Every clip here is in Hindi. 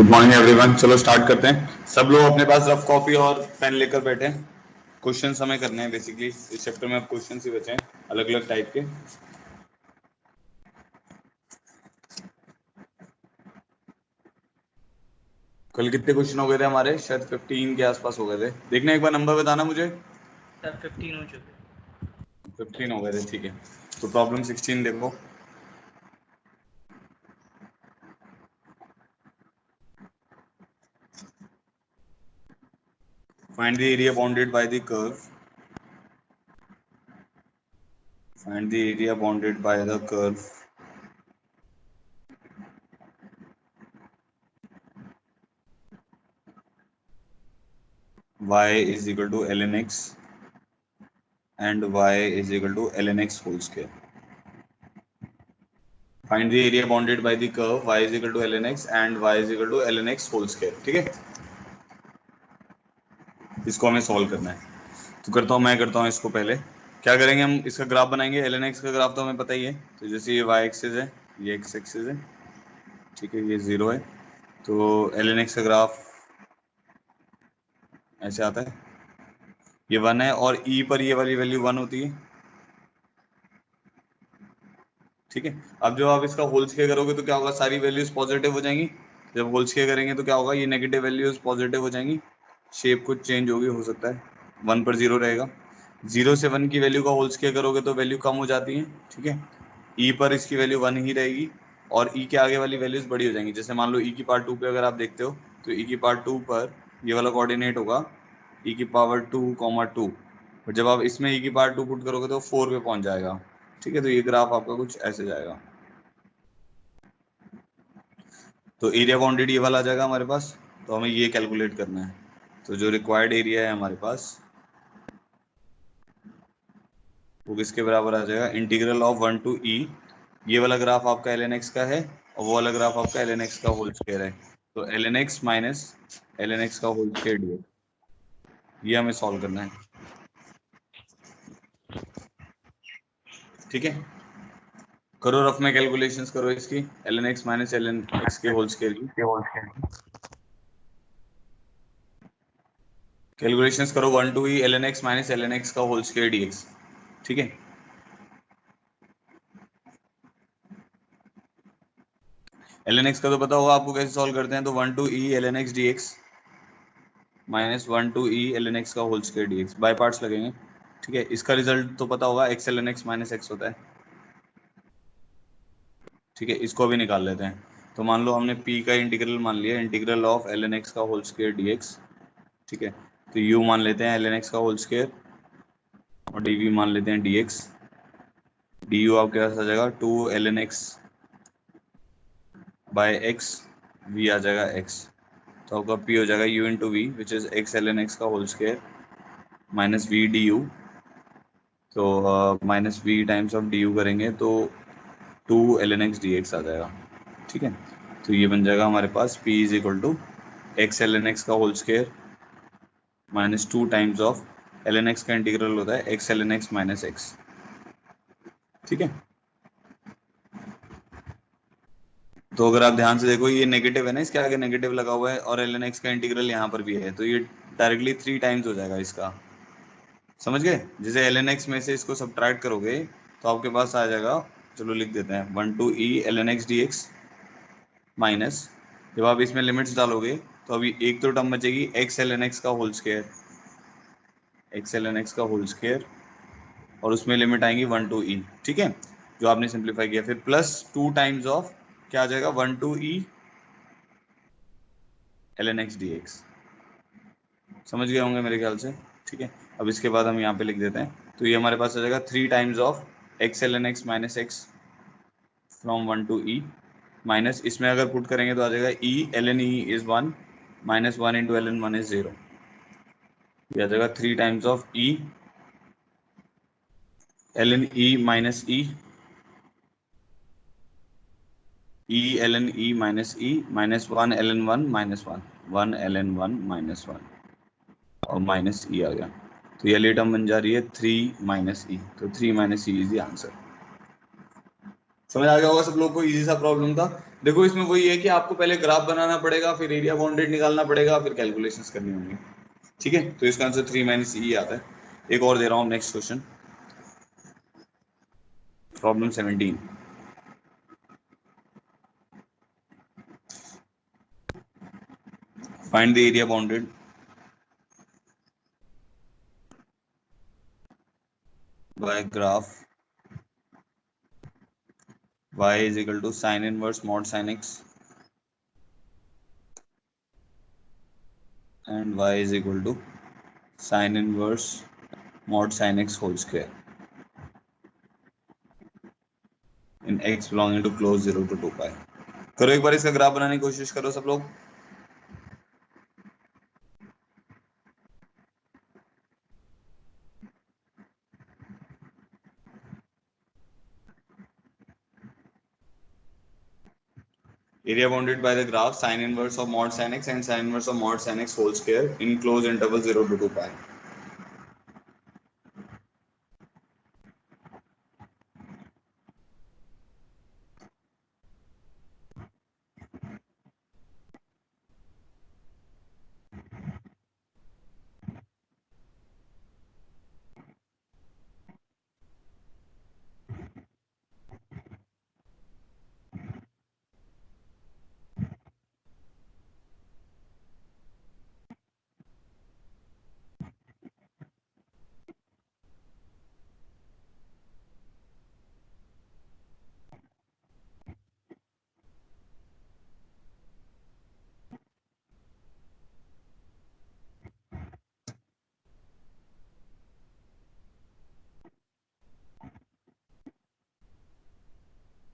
Good morning everyone. चलो स्टार्ट करते हैं। सब लोग अपने पास रफ कॉपी और पेन लेकर बैठे हैं। क्वेश्चन हमें करने हैं। बेसिकली इस चैप्टर में अब क्वेश्चन ही बचे हैं अलग अलग टाइप के। कल कितने क्वेश्चन हो गए थे हमारे? शायद 15 के आसपास हो गए थे। देखना एक बार नंबर बताना मुझे। सर 15 हो चुके। 15 हो गए थे, ठीक है। तो प्रॉब्लम 16 देखो। Find the area bounded by the curve. Find the area bounded by the curve y is equal to ln x and y is equal to ln x whole square. Find the area bounded by the curve y is equal to ln x and y is equal to ln x whole square. ठीक है, इसको हमें सॉल्व करना है। तो मैं करता हूँ इसको। पहले क्या करेंगे, हम इसका ग्राफ बनाएंगे। ln x का ग्राफ तो हमें पता ही है। तो जैसे ये y एक्सिस है, ये x एक्सिस है, ठीक है, ये 0 है। तो ln x का ग्राफ ऐसे आता है, ये 1 है और e पर ये वाली वैल्यू 1 होती है, ठीक है। अब जब आप इसका होल स्क्वायर करोगे तो क्या होगा, सारी वैल्यूज पॉजिटिव हो जाएंगी। जब होल स्क्वायर करेंगे तो क्या होगा, ये नेगेटिव वैल्यूज पॉजिटिव हो जाएंगी। शेप कुछ चेंज होगी, हो सकता है 1 पर 0 रहेगा। 0 से 1 की वैल्यू का होल स्क्वायर करोगे तो वैल्यू कम हो जाती है, ठीक है। ई पर इसकी वैल्यू 1 ही रहेगी और ई के आगे वाली वैल्यूज बड़ी हो जाएंगी। जैसे मान लो ई की पावर 2 पे अगर आप देखते हो तो ई की पावर 2 पर ये वाला कोऑर्डिनेट होगा ई की पावर 2, 2। और जब आप इसमें ई की पावर 2 पुट करोगे तो 4 पे पहुंच जाएगा, ठीक है। तो ये ग्राफ आपका कुछ ऐसे जाएगा। तो एरिया बाउंडेड ये वाला आ जाएगा हमारे पास। तो हमें ये कैलकुलेट करना है। तो जो रिक्वायर्ड एरिया है हमारे पास वो किसके बराबर आ जाएगा, इंटीग्रल ऑफ 1 टू ई। ये वाला ग्राफ आपका ln x का है और वो वाला ग्राफ आपका ln x का होल स्क्वायर है। तो ln x minus ln x का होल स्क्वायर डी, ये हमें सॉल्व करना है, ठीक है। करो रफ में कैलकुलेशंस करो इसकी, ln x minus ln x के होल स्क्वायर की कैलकुलेशंस करो। 1 to e ln x minus ln x का होल स्क्वायर dx, ठीक है। ln x का तो पता होगा आपको कैसे सॉल्व करते हैं। तो 1 to e ln x dx minus 1 to e ln x का whole square dx by parts लगेंगे, ठीक है। इसका रिजल्ट तो पता होगा, x ln x minus x होता है, ठीक है। इसको भी निकाल लेते हैं। तो मान लो हमने p का इंटीग्रल मान लिया, इंटीग्रल ऑफ ln x का होल स्क्वायर dx, ठीक है। तो u मान लेते हैं ln x का होल स्क्वायर और dv मान लेते हैं dx। du आपके पास आ जाएगा 2 ln x by x, v आ जाएगा x। तो आपका p हो जाएगा u into v which is x ln x का whole square minus v du। तो माइनस v टाइम्स ऑफ du करेंगे तो 2 ln x dx आ जाएगा, ठीक है। तो ये बन जाएगा हमारे पास p is equal to x ln x का whole square minus 2 times of ln x का इंटीग्रल होता है x ln x minus x, ठीक है। तो अगर आप ध्यान से देखो ये नेगेटिव है ना, इसके आगे नेगेटिव लगा हुआ है और ln x का इंटीग्रल यहाँ पर भी है, तो ये डायरेक्टली 3 टाइम्स हो जाएगा इसका, समझ गए। जैसे ln x में से इसको सब्ट्रैक्ट करोगे तो आपके पास आ जाएगा, चलो लिख देते हैं, 1 to e ln x dx minus, जब आप इसमें लिमिट्स डालोगे तो अभी एक तो टर्म बचेगी x ln x का whole square, x ln x का होल स्क्वायर और उसमें लिमिट आएंगी 1 टू ई, ठीक है, जो आपने सिंप्लीफाई किया। फिर प्लस 2 टाइम्स ऑफ क्या आ जाएगा 1 to e ln x dx, समझ गए होंगे मेरे ख्याल से, ठीक है। अब इसके बाद हम यहाँ पे लिख देते हैं। तो ये हमारे पास आ जाएगा 3 times of x ln x minus x from 1 to e minus, इसमें अगर पुट करेंगे तो आ जाएगा e ln e is 1 minus 1 into ln 1 is 0। ये आ जाएगा 3 times of e ln e minus e ln e minus e minus 1 ln 1 minus 1 ln 1 minus 1 और माइनस e आ गया। तो ये वाली टर्म बन जा रही है 3 माइनस e। तो 3 minus e is the answer. समझ आ गया होगा सब लोग को, इजी सा प्रॉब्लम था। देखो इसमें वही है कि आपको पहले ग्राफ बनाना पड़ेगा, फिर एरिया बाउंडेड निकालना पड़ेगा, फिर कैलकुलेशंस करनी होंगी। ठीक है, तो इसका आंसर 3 - E आता है। एक और दे रहा हूँ, next question, problem 17। Find the area bounded bye graph y is equal to sin inverse mod sin x and y is equal to sin inverse mod sin x whole square in x belonging to close 0 to 2 pi। करो एक बार इसका ग्राफ बनाने की कोशिश करो सब लोग। Area bounded by the graph sin inverse of mod sin x and sin inverse of mod sin x whole square in closed interval 0 to 2 pi।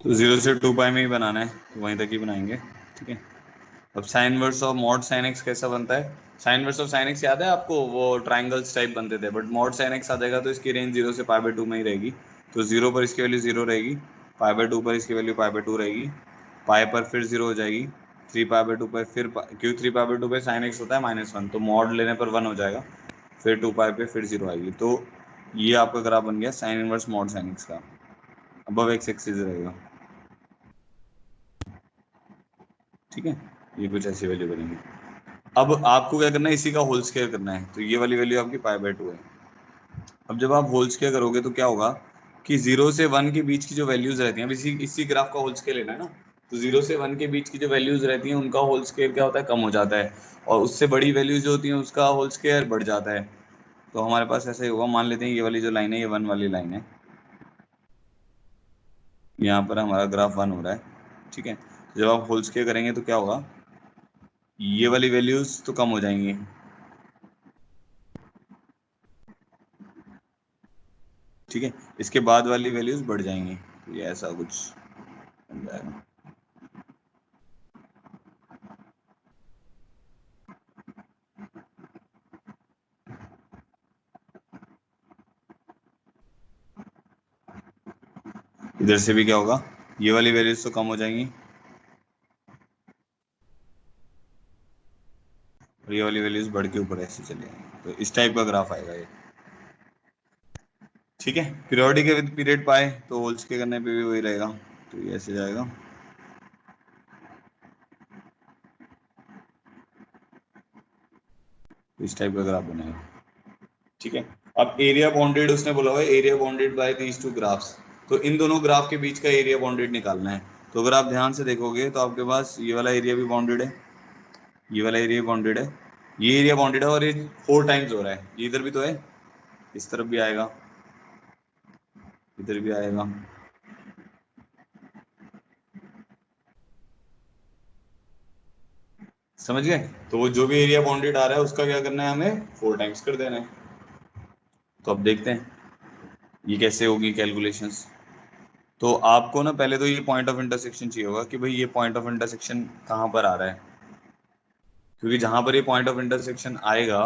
तो 0 से 2 पाई में ही बनाना है, तो वहीं तक ही बनाएंगे। ठीक है, अब sign inverse of mod sine x कैसा बनता है? Sine inverse of sine x याद है आपको, वो ट्राइंगल्स टाइप बनते थे, बट मॉड साइन एक्स आ जाएगा तो इसकी रेंज 0 से π/2 में ही रहेगी। तो 0 पर इसकी वैल्यू 0 रहेगी, π/2 पर इसकी वैल्यू π/2 रहेगी, पाई पर फिर 0 हो जाएगी, 3π/2 पर फिर क्यों 3π/2 पे साइन एक्स होता है -1, तो मॉड लेने पर 1 हो जाएगा, फिर 2 पाई पे फिर 0 आएगी। तो ये आपका ग्राफ बन गया sine inverse mod sine x का, अबव एक्स एक्सिस रहेगा। ठीक है, ये कुछ ऐसी वैल्यू बनेगी। अब आपको क्या करना है, इसी का होल स्क्वायर करना है, तो ये वाली वैल्यू आपकी π/2 है। अब जब आप होल स्क्वायर करोगे तो क्या होगा कि 0 से 1 के बीच की जो वैल्यूज रहती हैं, अब इसी इसी ग्राफ का होल स्क्वायर लेना है ना, तो 0 से 1 के बीच की जो वैल्यूज रहती हैं उनका होल स्क्वायर क्या होता है, कम हो जाता है, और उससे बड़ी वैल्यूज जो होती हैं उसका होल स्क्वायर बढ़ जाता है। तो हमारे पास ऐसा ही होगा, मान लेते हैं ये वाली जो लाइन है ये 1 वाली लाइन है, यहाँ पर हमारा ग्राफ 1 हो रहा है। ठीक है, तो जब आप होल स्क्वायर करेंगे तो क्या होगा, ये वाली वैल्यूज तो कम हो जाएंगी, ठीक है, इसके बाद वाली वैल्यूज बढ़ जाएंगी, तो ये ऐसा कुछ बन जाएगा। इधर से भी क्या होगा, ये वाली वैल्यूज तो कम हो जाएंगी और ये वाली वैल्यूज बढ़ के ऊपर ऐसे चले जाएंगी, तो इस टाइप का ग्राफ आएगा ये। ठीक है, पीरियोडिक है विद पीरियड पाए, तो होल्स के करने पे भी वही रहेगा, तो ये ऐसे जाएगा। तो इस टाइप का ग्राफ बनेगा। ठीक है, अब एरिया बाउंडेड उसने बोला हुआ है, area bounded bye these two graphs, तो इन दोनों ग्राफ के बीच का एरिया बाउंडेड निकालना है। तो अगर आप ध्यान से देखोगे तो आपके पास ये वाला एरिया भी बाउंडेड है, ये वाला एरिया बाउंडेड है, ये एरिया बाउंडेड है, और ये 4 टाइम्स हो रहा है, ये इधर भी तो है, इस तरफ भी आएगा, इधर भी आएगा। समझ गए? तो वो जो भी एरिया बाउंडेड आ रहा है उसका क्या करना है, हमें 4 टाइम्स कर देना है। तो अब देखते हैं ये कैसे होगी कैलकुलेशंस। तो आपको ना पहले तो ये पॉइंट ऑफ इंटरसेक्शन चाहिए होगा कि भाई ये पॉइंट ऑफ इंटरसेक्शन कहाँ पर आ रहा है, क्योंकि जहां पर ये पॉइंट ऑफ इंटरसेक्शन आएगा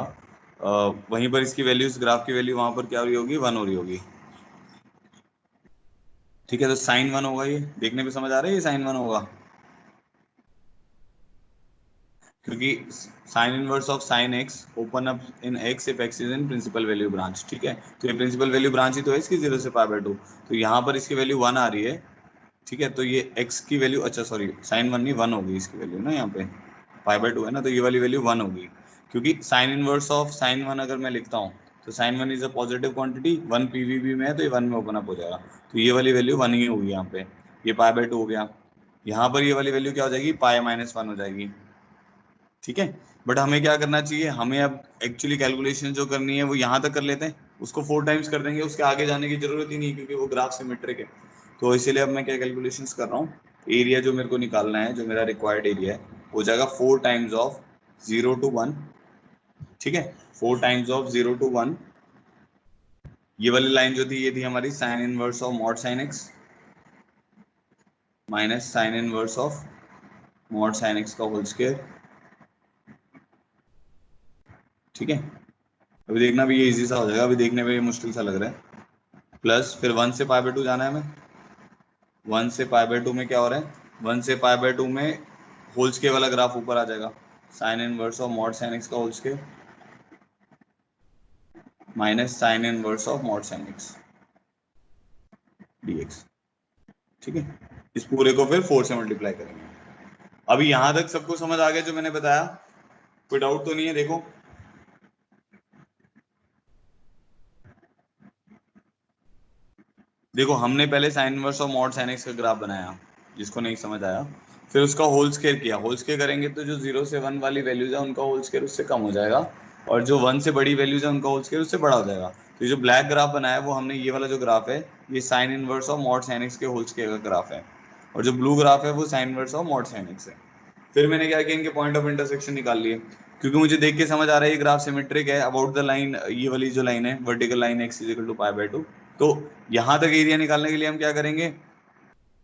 वहीं पर इसकी वैल्यूज, ग्राफ की वैल्यू वहां पर क्या हो रही होगी, 1 हो रही होगी। ठीक है, तो साइन 1 होगा, ये देखने में समझ आ रहा है, ये साइन 1 होगा, क्योंकि sign inverse of sine x open up in x if x is in principle value branch. ठीक है, तो ये प्रिंसिपल वैल्यू ब्रांच ही तो है इसकी 0 से π/2, तो यहाँ पर इसकी वैल्यू 1 आ रही है, ठीक है, तो ये x की वैल्यू, अच्छा सॉरी साइन वन नहीं 1 होगी इसकी वैल्यू ना, यहाँ पे π/2 है ना, तो ये वाली वैल्यू 1 होगी, क्योंकि sign inverse of sine one अगर मैं लिखता हूँ तो sine one is a positive quantity, 1 PVB में है तो ये 1 में ओपन अप हो जाएगा, तो ये वाली वैल्यू 1 ही होगी यहाँ पे, ये π/2 हो गया। यहाँ पर ये वाली वैल्यू क्या हो जाएगी, π-1 हो जाएगी। ठीक है, बट हमें क्या करना चाहिए, हमें अब एक्चुअली कैलकुलेशन जो करनी है वो यहाँ तक कर लेते हैं, उसको 4 टाइम्स कर देंगे, उसके आगे जाने की जरूरत ही नहीं, क्योंकि वो ग्राफ सिमेट्रिक है। तो इसीलिए अब मैं क्या कैलकुलेशंस कर रहा हूँ, एरिया जो मेरे को निकालना है, जो मेरा रिक्वायर्ड एरिया है, हो जाएगा 4 टाइम्स ऑफ 0 to 1। ठीक है, 4 टाइम्स ऑफ 0 to 1, ये वाली लाइन जो थी ये थी हमारी sign inverse of mod sine x minus sine inverse of mod sine x का होल स्क्वायर। ठीक है, अभी देखना भी ये इजी सा हो जाएगा, अभी देखने में ये मुश्किल सा लग रहा है। प्लस फिर 1 से π/2 जाना है हमें, 1 से π/2 में क्या हो रहा है, 1 से π/2 में होल स्क्वायर वाला ग्राफ ऊपर आ जाएगा, sine inverse of mod sine x का whole square minus sine inverse of mod sine x dx। ठीक है, इस पूरे को फिर 4 से मल्टीप्लाई करेंगे। अभी यहां तक सबको समझ आ गया जो मैंने बताया, कोई डाउट तो नहीं है? देखो देखो हमने पहले sign inverse of mod sine x का ग्राफ बनाया, जिसको नहीं समझ आया, फिर उसका होल स्क्वायर किया, होल स्क्वायर करेंगे तो जो 0 से 1 वाली वैल्यूज है उनका होल स्क्वायर उससे कम हो जाएगा, और जो 1 से बड़ी वैल्यूज है उनका होल स्क्वायर उससे बड़ा हो जाएगा। तो जो ब्लैक ग्राफ बनाया वो हमने, ये वाला जो ग्राफ है ये sign inverse of mod sine x के होल स्क्वायर का ग्राफ है, और जो ब्लू ग्राफ है वो sign inverse of mod sine x है। फिर मैंने क्या किया, इनके पॉइंट ऑफ इंटरसेक्शन निकाल लिए, क्योंकि मुझे देख के समझ आ रहा है ये ग्राफ सिमेट्रिक है अबाउट द लाइन, ये वाली जो लाइन है vertical line x is equal to π/2। तो यहां तक एरिया निकालने के लिए हम क्या करेंगे,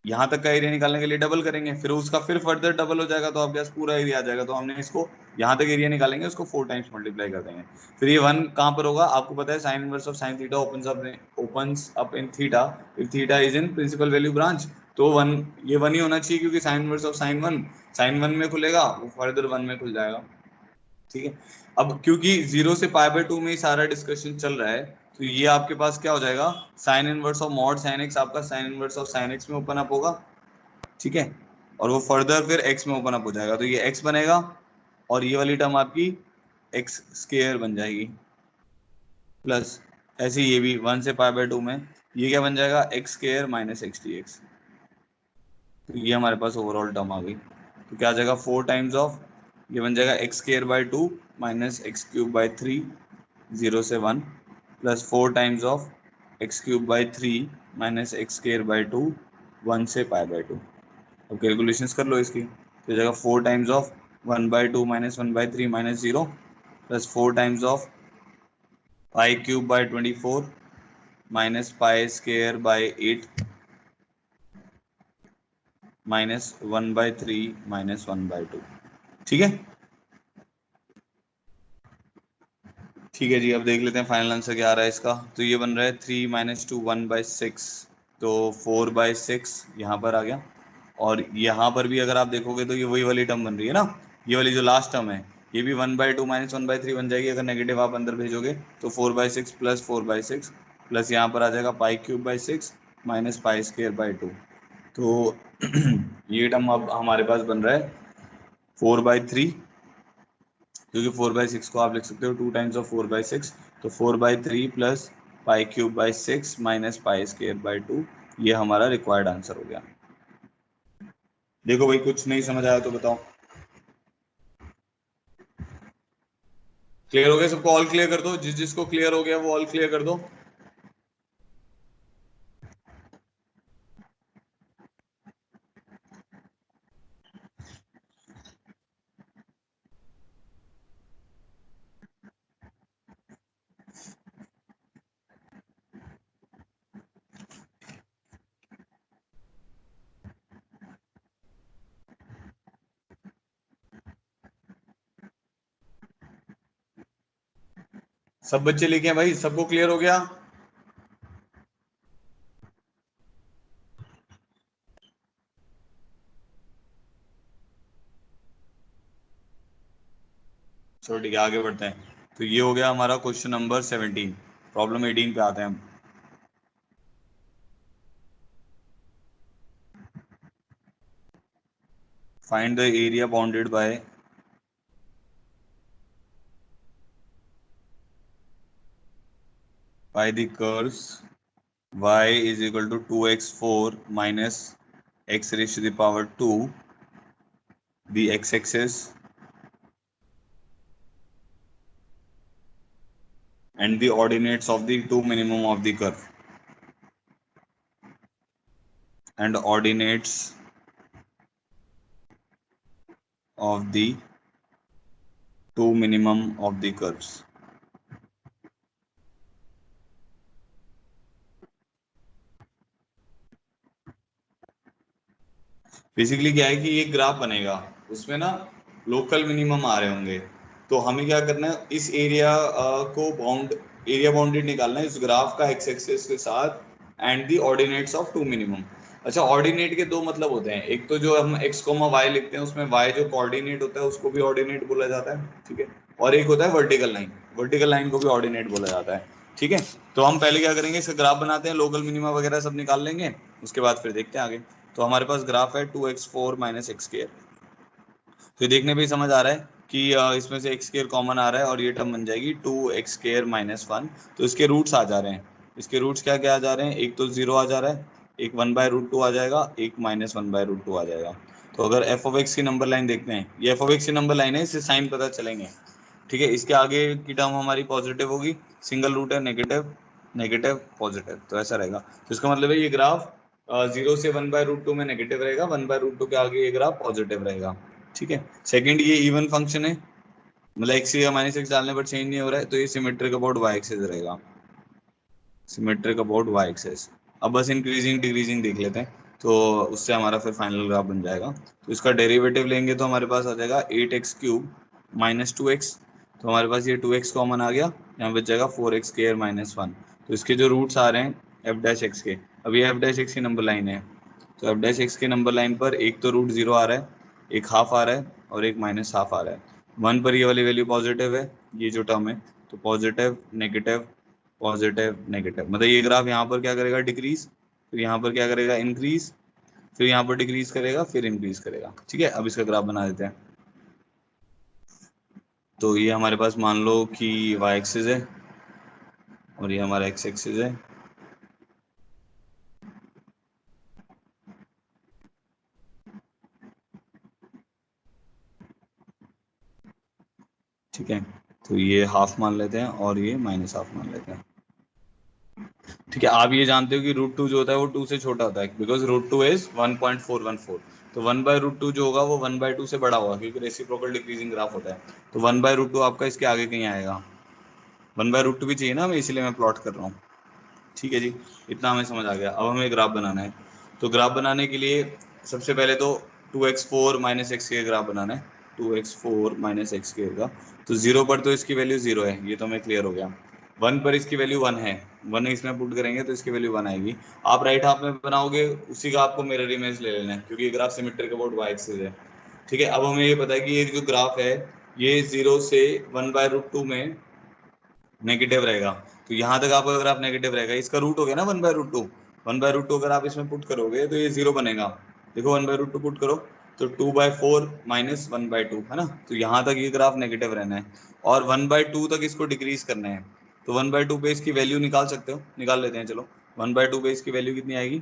यहां तक का एरिया निकालने के लिए डबल करेंगे, फिर उसका फिर फर्दर डबल हो जाएगा तो आपके पास पूरा एरिया आ जाएगा। तो हमने इसको यहां तक एरिया निकालेंगे, उसको 4 टाइम्स मल्टीप्लाई कर देंगे। फिर ये 1 कहां पर होगा, आपको पता है sine inverse of sine theta opens up in theta if theta is in principle value branch. तो 1, ये 1 ही होना चाहिए, क्योंकि साइन इनवर्स ऑफ साइन 1 में खुलेगा, वो फर्दर 1 में खुल जाएगा। ठीक है, अब क्योंकि 0 से π/2 में ही सारा डिस्कशन चल रहा है, तो ये आपके पास क्या हो जाएगा, sine inverse of mod sine x आपका sine inverse of sine x में ओपन अप होगा। ठीक है, और वो फर्दर फिर x में ओपन अप हो जाएगा, तो ये x बनेगा, और ये वाली टर्म आपकी x स्क्वायर बन जाएगी, प्लस ऐसे ये भी 1 से π/2 में ये क्या बन जाएगा, x square minus x D x. तो ये हमारे पास ओवरऑल टर्म आ गई, तो क्या आ जाएगा 4 टाइम्स ऑफ, ये बन जाएगा x square by 2 minus x cube by 3 0 से 1 plus 4 times of x cube by 3 minus x square by 2 1 से π/2। अब कैलकुलेशंस कर लो इसकी, तो जाएगा 4 times of 1/2 minus 1/3 minus 0 plus 4 times of pi cube by 24 minus pi square by 8 minus 1/3 minus 1/2। ठीक है, ठीक है जी, अब देख लेते हैं फाइनल आंसर क्या आ रहा है इसका। तो ये बन रहा है 3 माइनस 2 1/6, तो 4/6 यहाँ पर आ गया, और यहाँ पर भी अगर आप देखोगे तो ये वही वाली टर्म बन रही है ना, ये वाली जो लास्ट टर्म है, ये भी 1/2 माइनस 1/3 बन जाएगी अगर नेगेटिव आप अंदर भेजोगे, तो 4/6 प्लस 4/6 प्लस यहाँ पर आ जाएगा पाई cube by 6 minus pi square by 2। तो ये टर्म अब हमारे पास बन रहा है 4/3, क्योंकि 4/6 को आप लिख सकते हो 2 टाइम्स ऑफ 4/6, तो 4/3 plus pi cube by 6 minus pi square by 2, ये हमारा रिक्वायर्ड आंसर हो गया। देखो भाई कुछ नहीं समझ आया तो बताओ। क्लियर हो गया सबको? ऑल क्लियर कर दो, जिस जिसको क्लियर हो गया वो ऑल क्लियर कर दो। सब बच्चे लिखे हैं भाई, सबको क्लियर हो गया? चलो ठीक है, आगे बढ़ते हैं। तो ये हो गया हमारा क्वेश्चन नंबर 17। प्रॉब्लम 18 पे आते हैं हम। Find the area bounded by the curves y is equal to 2x4 minus x raised to the power 2, the x-axis and the ordinates of the two minimum of the curve, and ordinates of the two minimum of the curves. Basically क्या है कि ये ग्राफ बनेगा, उसमें ना लोकल मिनिमम आ रहे होंगे, तो हमें क्या करना है, इस एरिया को एरिया बाउंडेड निकालना है इस ग्राफ का एक्स एक्सिस के साथ and the ordinates of two minimum. अच्छा, ऑर्डिनेट के दो मतलब होते हैं, एक तो जो हम एक्स कोमा वाई लिखते हैं उसमें वाई जो कोऑर्डिनेट होता है उसको भी ऑर्डिनेट बोला जाता है, ठीक है, और एक होता है वर्टिकल लाइन, वर्टिकल लाइन को भी ऑर्डिनेट बोला जाता है, ठीक है। तो हम पहले क्या करेंगे, इसका ग्राफ बनाते हैं, लोकल मिनिमा वगैरह सब निकाल लेंगे, उसके बाद फिर देखते हैं आगे। तो हमारे पास ग्राफ है 2x4 माइनस एक्स स्क्वायर, तो देखने पे ही समझ आ रहा है कि इसमें से एक्स स्क्वायर कॉमन आ रहा है और ये टर्म बन जाएगी 2x स्क्वायर माइनस 1। तो इसके रूट्स आ जा रहे हैं, इसके रूट्स क्या क्या आ जा रहे हैं, एक तो 0 आ जा रहा है, एक 1/√2 आ जाएगा, एक -1/√2 आ जाएगा। तो अगर एफ ऑफ एक्स की नंबर लाइन देखते हैं, ये एफ ऑफ एक्स की नंबर लाइन है, इससे साइन पता चलेंगे, ठीक है। इसके आगे की टर्म हमारी पॉजिटिव होगी, सिंगल रूट है, नेगेटिव नेगेटिव पॉजिटिव, तो ऐसा रहेगा। तो इसका मतलब है ये ग्राफ 0 से 1/√2 में नेगेटिव रहेगा, 1/√2 के आगे ये ग्राफ पॉजिटिव रहेगा, ठीक है। सेकंड, ये इवन फंक्शन है, मतलब एक्स या माइनस एक्स डालने पर चेंज नहीं हो रहा है, तो ये सिमेट्रिक अबाउट वाई एक्सिस रहेगा, सिमेट्रिक अबाउट वाई एक्सिस। अब बस इंक्रीजिंग डिक्रीजिंग देख लेते हैं, तो उससे हमारा फिर फाइनल ग्राफ बन जाएगा। तो इसका डेरिवेटिव लेंगे तो हमारे पास आ जाएगा 8x³ माइनस 2x, तो हमारे पास ये 2x कॉमन आ गया, यहाँ बच जाएगा 4x स्क्वायर माइनस 1। तो इसके जो रूट्स आ रहे हैं एफ डैश एक्स के, अब ये एफ डैश एक्स की नंबर लाइन है, तो एफ डैश एक्स के नंबर लाइन पर एक तो रूट 0 आ रहा है, एक हाफ आ रहा है और एक माइनस हाफ आ रहा है। 1 पर ये वाली वैल्यू पॉजिटिव है, ये जो टर्म है, तो पॉजिटिव नेगेटिव पॉजिटिव नेगेटिव, मतलब ये ग्राफ यहाँ पर क्या करेगा, डिक्रीज, फिर यहाँ पर क्या करेगा, इंक्रीज, फिर यहाँ पर डिक्रीज करेगा, फिर इंक्रीज करेगा, ठीक है। अब इसका ग्राफ बना देते हैं। तो ये हमारे पास मान लो कि वाई एक्सिस है और ये हमारा एक्स एक्सिस है, ठीक है। तो ये हाफ मान लेते हैं और ये माइनस हाफ मान लेते हैं, ठीक है। आप ये जानते हो कि √2 जो होता है वो 2 से छोटा होता है, बिकॉज √2 इज 1.414, तो 1/√2 जो होगा वो 1/2 से बड़ा होगा, क्योंकि रेसिप्रोकल डिक्रीजिंग ग्राफ होता है। तो 1/√2 आपका इसके आगे कहीं आएगा, 1/√2 भी चाहिए ना हमें, इसीलिए मैं प्लॉट कर रहा हूँ, ठीक है जी। इतना हमें समझ आ गया। अब हमें ग्राफ बनाना है, तो ग्राफ बनाने के लिए सबसे पहले तो 2x4 माइनस एक्स के ग्राफ बनाना है, 2x4 माइनस एक्स के का। तो 0 पर तो इसकी वैल्यू 0 है, ये तो हमें क्लियर हो गया। 1 पर इसकी वैल्यू 1 है, 1 इसमें पुट करेंगे तो इसकी वैल्यू 1 आएगी। आप राइट हाफ में बनाओगे उसी का आपको मिरर इमेज ले लेना है, क्योंकि ये graph symmetric about y axis है, ठीक है। अब हमें ये पता है कि ये जो ग्राफ है ये 0 से 1/√2 में नेगेटिव रहेगा, तो यहाँ तक आपका ग्राफ नेगेटिव रहेगा, इसका रूट हो गया ना 1/√2, 1/√2 अगर आप इसमें पुट करोगे तो ये 0 बनेगा। देखो 1/√2 पुट करो तो 2/4 माइनस 1/2 है ना, तो यहाँ तक ये ग्राफ नेगेटिव रहना है और 1/2 तक इसको डिक्रीज करना है। तो 1/2 पे इसकी वैल्यू निकाल सकते हो, निकाल लेते हैं चलो। 1/2 पे इसकी वैल्यू कितनी आएगी,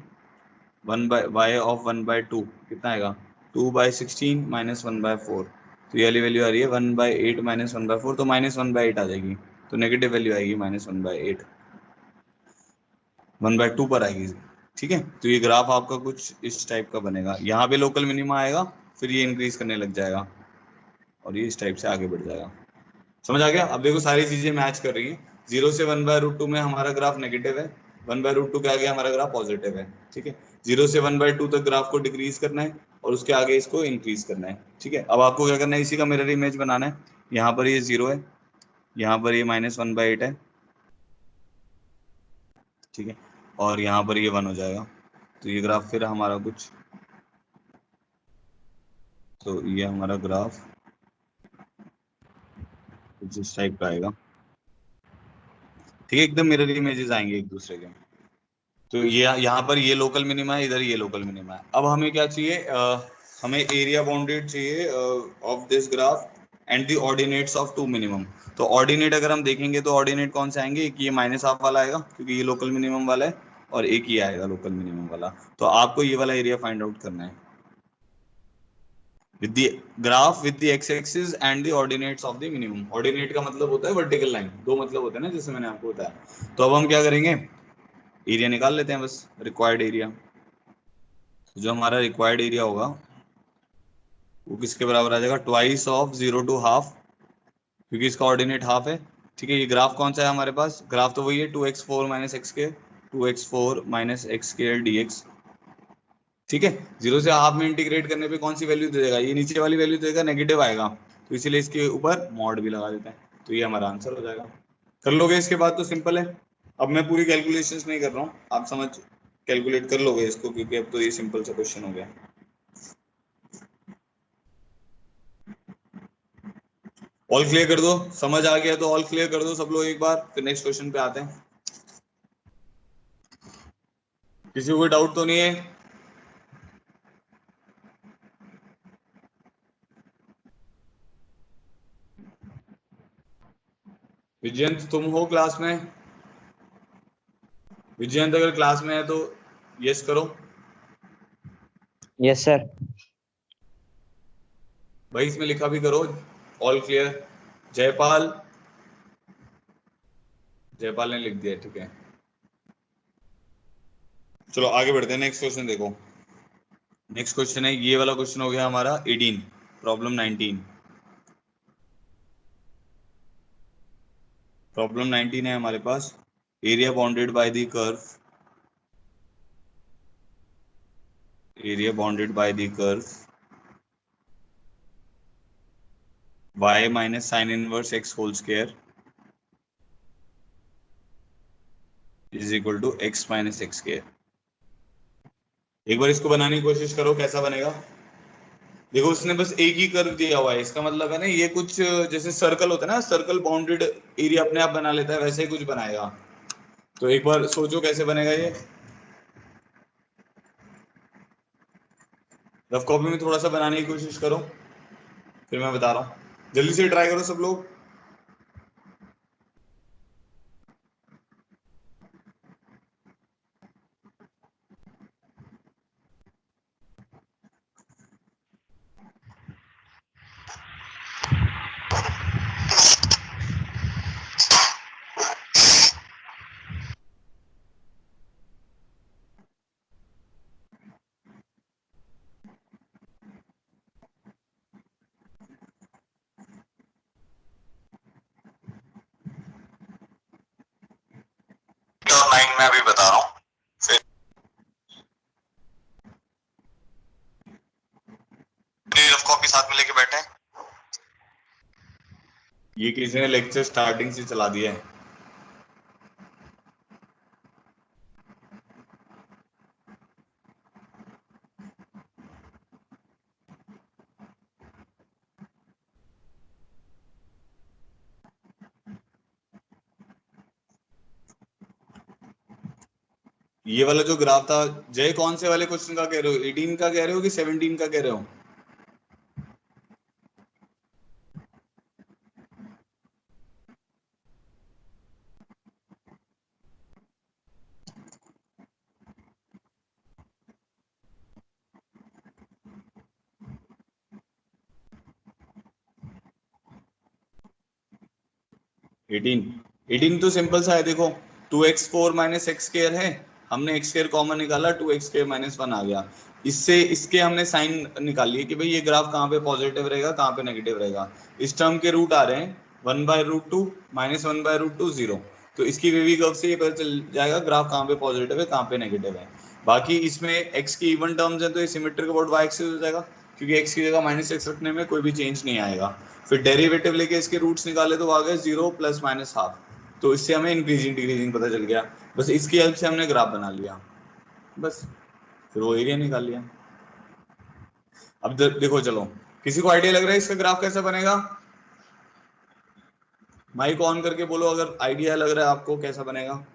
1/2 कितना आएगा, 2/16 माइनस 1/4, तो ये वाली वैल्यू आ रही है 1/8 माइनस 1/4, तो -1/8 आ जाएगी, तो नेगेटिव वैल्यू आएगी -1/8, 1/2 पर आएगी, ठीक है। तो ये ग्राफ आपका कुछ इस टाइप का बनेगा, यहाँ पे लोकल मिनिमा आएगा, फिर ये इंक्रीज करने लग जाएगा और ये इस टाइप से आगे बढ़ जाएगा। समझ आ गया। अब देखो सारी चीजें मैच कर रही हैं, 0 से 1/√2 में हमारा ग्राफ नेगेटिव है, 1/√2 के आगे हमारा ग्राफ पॉजिटिव है, ठीक है। 0 से 1/2 तक ग्राफ को डिक्रीज करना है और उसके आगे इसको इंक्रीज करना है, ठीक है। अब आपको क्या करना है, इसी का मिरर इमेज बनाना है, यहाँ पर ये 0 है, यहाँ पर ये -1/8 है, ठीक है, और यहाँ पर ये 1 हो जाएगा, तो ये ग्राफ फिर हमारा कुछ, तो ये हमारा ग्राफ कुछ इस टाइप का आएगा, ठीक है, एकदम मिरर इमेजेस आएंगे एक दूसरे के। तो ये यहाँ पर ये लोकल मिनिमा है, इधर ये लोकल मिनिमा है। अब हमें क्या चाहिए, हमें एरिया बाउंडेड चाहिए of this graph and the ordinates of two minimum. तो ऑर्डिनेट अगर हम देखेंगे तो ऑर्डिनेट कौन से आएंगे, एक ये माइनस हाफ वाला आएगा क्योंकि ये लोकल मिनिमम वाला है, और एक ही आएगा लोकल मिनिमम वाला। तो आपको ये वाला एरिया फाइंड आउट करना है with the graph with the x axis and the ordinates of the minimum. Ordinate का मतलब होता है वर्टिकल लाइन, दो मतलब होते हैं ना जैसे मैंने आपको बताया। तो अब हम क्या करेंगे, एरिया निकाल लेते हैं बस, रिक्वायर्ड एरिया। जो हमारा रिक्वायर्ड एरिया होगा वो किसके बराबर आ जाएगा, ट्वाइस ऑफ 0 टू हाफ, क्योंकि इसका ऑर्डिनेट हाफ है। ठीक है, ये ग्राफ कौन सा है हमारे पास, ग्राफ तो वही है 2x4 माइनस एक्स के, 2x4 माइनस एक्स के डी एक्स। ठीक है, जीरो से हाफ में इंटीग्रेट करने पे कौन सी वैल्यू दे देगा, ये नीचे वाली वैल्यू देगा, नेगेटिव आएगा, तो इसीलिए इसके ऊपर मॉड भी लगा देते हैं। तो ये हमारा आंसर हो जाएगा। कर लोगे इसके बाद तो सिंपल है। अब मैं पूरी कैलकुलेशंस नहीं कर रहा हूँ, आप समझ कैलकुलेट कर लोगे इसको, क्योंकि अब तो ये सिंपल सा क्वेश्चन हो गया। ऑल क्लियर कर दो, समझ आ गया तो ऑल क्लियर कर दो सब लोग एक बार, फिर नेक्स्ट क्वेश्चन पे आते हैं। किसी को कोई डाउट तो नहीं है? विजयंत तुम हो क्लास में? विजयंत अगर क्लास में है तो यस करो। Yes sir. भाई इसमें लिखा भी करो ऑल क्लियर। जयपाल, जयपाल ने लिख दिया, ठीक है। चलो आगे बढ़ते हैं, नेक्स्ट क्वेश्चन देखो। नेक्स्ट क्वेश्चन है, ये वाला क्वेश्चन हो गया हमारा 18, प्रॉब्लम 19। प्रॉब्लम 19 है हमारे पास, area bounded by the curve, area bounded by the curve y minus sine inverse x whole square is equal to x minus x square. एक बार इसको बनाने की कोशिश करो, कैसा बनेगा। देखो उसने बस एक ही कर्व दिया हुआ है, इसका मतलब है ना ये कुछ जैसे सर्कल होता है ना, सर्कल बाउंडेड एरिया अपने आप बना लेता है, वैसे ही कुछ बनाएगा। तो एक बार सोचो कैसे बनेगा ये। रफ कॉपी में थोड़ा सा बनाने की कोशिश करो, फिर मैं बता रहा हूँ, जल्दी से ट्राई करो सब लोग। और 9 में अभी बता रहा हूँ, फिर रफ कॉपी साथ में लेके बैठे हैं। ये किसी ने लेक्चर स्टार्टिंग से चला दिया है। ये वाला जो ग्राफ था, जय कौन से वाले क्वेश्चन का कह रहे हो, 18 का कह रहे हो कि 17 का कह रहे हो? एटीन, एटीन तो सिंपल सा है, देखो 2x4 माइनस एक्स स्क्र है, हमने एक्स स्क्र कॉमन निकाला, 2x स्क्र माइनस 1 आ गया। इससे इसके हमने साइन निकाली है कि भाई ये ग्राफ कहाँ पे पॉजिटिव रहेगा कहाँ पे नेगेटिव रहेगा। इस टर्म के रूट आ रहे हैं 1/√2 माइनस 1/√2 0। तो इसकी वेवी कर्व से ये पता चल जाएगा ग्राफ कहाँ पे पॉजिटिव है कहाँ पे नेगेटिव है। बाकी इसमें x की इवन टर्म्स है तो ये सिमेट्रिक अबाउट y एक्सिस हो जाएगा, क्योंकि x की जगह माइनस एक्स रखने में कोई भी चेंज नहीं आएगा। फिर डेरिवेटिव लेके इसके रूट्स निकाले तो आ गए 0 प्लस माइनस हाफ। तो इससे हमें इंक्रीजिंग डिक्रीजिंग पता चल गया, बस इसकी हेल्प से हमने ग्राफ बना लिया, बस फिर वो एरिया निकाल लिया। अब देखो चलो, किसी को आइडिया लग रहा है इसका ग्राफ कैसा बनेगा? माइक ऑन करके बोलो अगर आइडिया लग रहा है आपको कैसा बनेगा।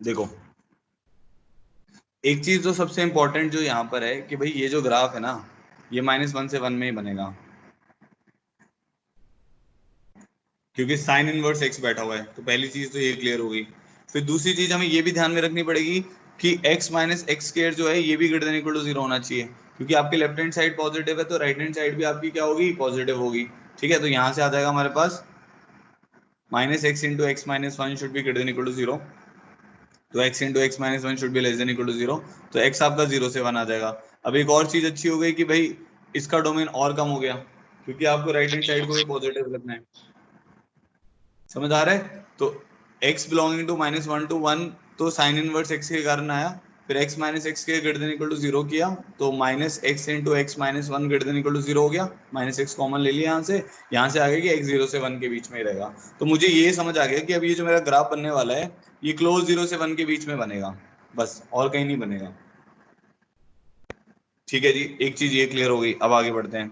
देखो एक चीज तो सबसे इंपॉर्टेंट जो यहाँ पर है कि भाई ये जो ग्राफ है ना, ये -1 से 1 में ही बनेगा, क्योंकि साइन इनवर्स एक्स बैठा हुआ है। तो पहली चीज तो ये क्लियर हो गई। फिर दूसरी चीज हमें ये भी ध्यान में रखनी पड़ेगी कि x माइनस एक्स स्क्वायर जो है ये भी ग्रेटर देन इक्वल टू 0 होना चाहिए, क्योंकि आपकी लेफ्ट हैंड साइड पॉजिटिव है तो राइट हैंड साइड भी आपकी क्या होगी, पॉजिटिव होगी। ठीक है, तो यहाँ से आ जाएगा हमारे पास -x into x minus one should be greater than equal to 0। तो x into x minus one should be less than equal to 0। तो x आपका 0 से 1 आ जाएगा। अब एक और चीज अच्छी हो गई कि भाई इसका डोमेन और कम हो गया, क्योंकि आपको राइट हैंड साइड को भी पॉजिटिव रखना है। समझ आ रहा है? तो x बिलोंगिंग टू -1 to 1 तो साइन इनवर्स x के कारण आया, फिर x माइनस एक्स के ग्रेटर देन इक्वल टू 0 किया तो -x into x minus one greater than equal to 0 हो गया। -x कॉमन ले लिया यहाँ से आ गया कि x 0 से 1 के बीच में ही रहेगा। तो मुझे ये समझ आ गया कि अब ये जो मेरा ग्राफ बनने वाला है ये क्लोज 0 से 1 के बीच में बनेगा, बस और कहीं नहीं बनेगा। ठीक है जी, एक चीज ये क्लियर हो गई। अब आगे बढ़ते हैं।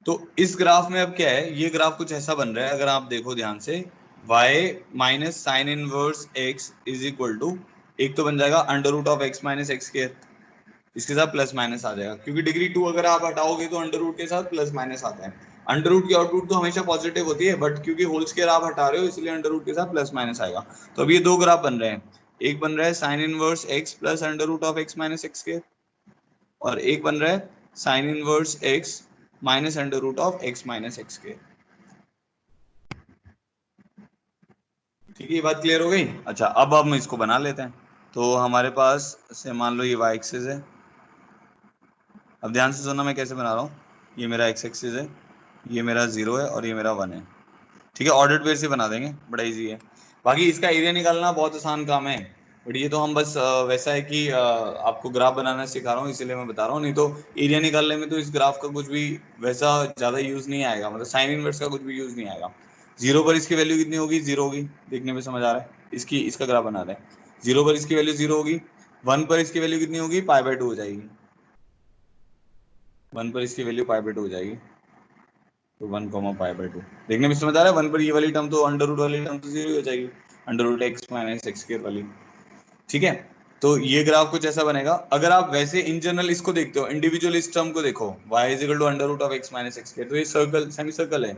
तो इस ग्राफ में अब क्या है, ये ग्राफ कुछ ऐसा बन रहा है, अगर आप देखो ध्यान से, y minus sine inverse x is equal to, एक तो बन जाएगा under root of x minus x square, इसके साथ प्लस माइनस आ जाएगा, क्योंकि डिग्री 2 अगर आप हटाओगे तो अंडर रूट के साथ प्लस माइनस आता है। अंडर रूट की आउटपुट तो हमेशा पॉजिटिव होती है, बट क्योंकि होल स्क्वायर आप हटा रहे हो इसलिए अंडर रूट के साथ प्लस माइनस आएगा। तो अब ये दो ग्राफ बन रहे हैं, एक बन रहा है sine inverse x plus under root of x minus x square, और एक बन रहा है sine inverse x minus under root of x minus x square. ठीक है, ये बात क्लियर हो गई। अच्छा, अब हम इसको बना लेते हैं। तो हमारे पास से मान लो ये y एक्सिस है। अब ध्यान से सुनना मैं कैसे बना रहा हूँ। ये मेरा x एक्सिस है, ये मेरा 0 है और ये मेरा 1 है। ठीक है, ऑर्डर्ड पेयर से बना देंगे, बड़ा इजी है। बाकी इसका एरिया निकालना बहुत आसान काम है, बट ये तो हम बस वैसा है कि आपको ग्राफ बनाना सिखा रहा हूँ इसीलिए मैं बता रहा हूँ, नहीं तो एरिया निकालने में तो इस ग्राफ का कुछ भी वैसा ज़्यादा यूज़ नहीं आएगा, मतलब साइन इनवर्स का कुछ भी यूज़ नहीं आएगा। 0 पर इसकी वैल्यू कितनी होगी, 0 होगी, देखने में समझ आ रहा है। इसका ग्राफ बना रहे हैं, 0 पर इसकी वैल्यू 0 होगी, 1 पर इसकी वैल्यू कितनी होगी, π/2 हो जाएगी। 1 पर इसकी वैल्यू π/2 हो जाएगी, तो 1 π/2 देखने में समझ आ रहा है। 1 पर ये वाली टर्म तो अंडर रूट वाली टर्म तो 0 हो जाएगी, under root x minus x square वाली। ठीक है, तो ये ग्राफ कुछ ऐसा बनेगा। अगर आप वैसे इन जनरल इसको देखते हो, इंडिविजुअल इस टर्म को देखो, y is equal to under root of x minus x square, तो ये सर्कल सेमी सर्कल है,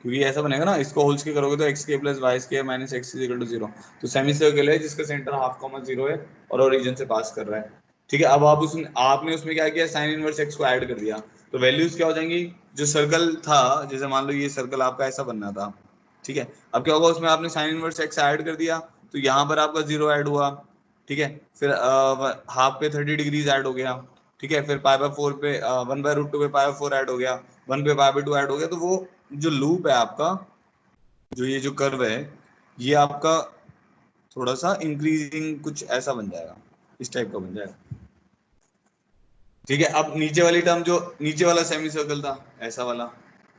क्योंकि ऐसा बनेगा ना, इसको होल स्क्वायर करोगे तो x के plus y square minus x is equal to 0। तो सेमी सर्कल है जिसका सेंटर हाफ कॉमा 0 है और ओरिजिन से पास कर रहा है। ठीक है, अब आपने उसमें क्या किया, साइन इनवर्स x को ऐड कर दिया, तो वैल्यूज क्या हो जाएंगी, जो सर्कल था, जैसे मान लो ये सर्कल आपका ऐसा बनना था। ठीक है, अब क्या होगा, उसमें आपने साइन इनवर्स x ऐड कर दिया, तो यहाँ पर आपका 0 ऐड हुआ। ठीक है, फिर हाफ पे 30 डिग्रीज ऐड हो गया। ठीक है, फिर π/4 पे 1/√2 पे π/4 ऐड हो गया, 1 पे π/2 ऐड हो गया। तो वो जो लूप है आपका, जो ये जो कर्व है, ये आपका थोड़ा सा इंक्रीजिंग कुछ ऐसा बन जाएगा, इस टाइप का बन जाएगा। ठीक है, अब नीचे वाली टर्म, जो नीचे वाला सेमी सर्कल था ऐसा वाला,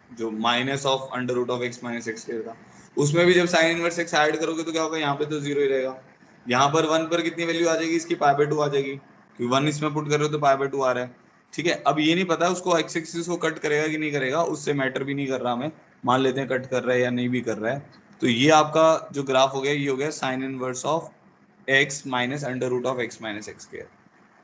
जो minus of under root of x minus x square था, उसमें भी जब साइन इनवर्स x ऐड करोगे तो क्या होगा, यहाँ पे तो 0 ही रहेगा। यहाँ पर 1 पर कितनी वैल्यू आ जाएगी, इसकी π/2 आ जाएगी, क्योंकि 1 इसमें पुट कर रहे हो तो π/2 आ रहा है। ठीक है, अब ये नहीं पता उसको x एक्सिस को कट करेगा कि नहीं करेगा, उससे मैटर भी नहीं कर रहा हमें, मान लेते हैं कट कर रहा है या नहीं भी कर रहा है। तो ये आपका जो ग्राफ हो गया, ये हो गया sine inverse of x minus under root of x minus x square,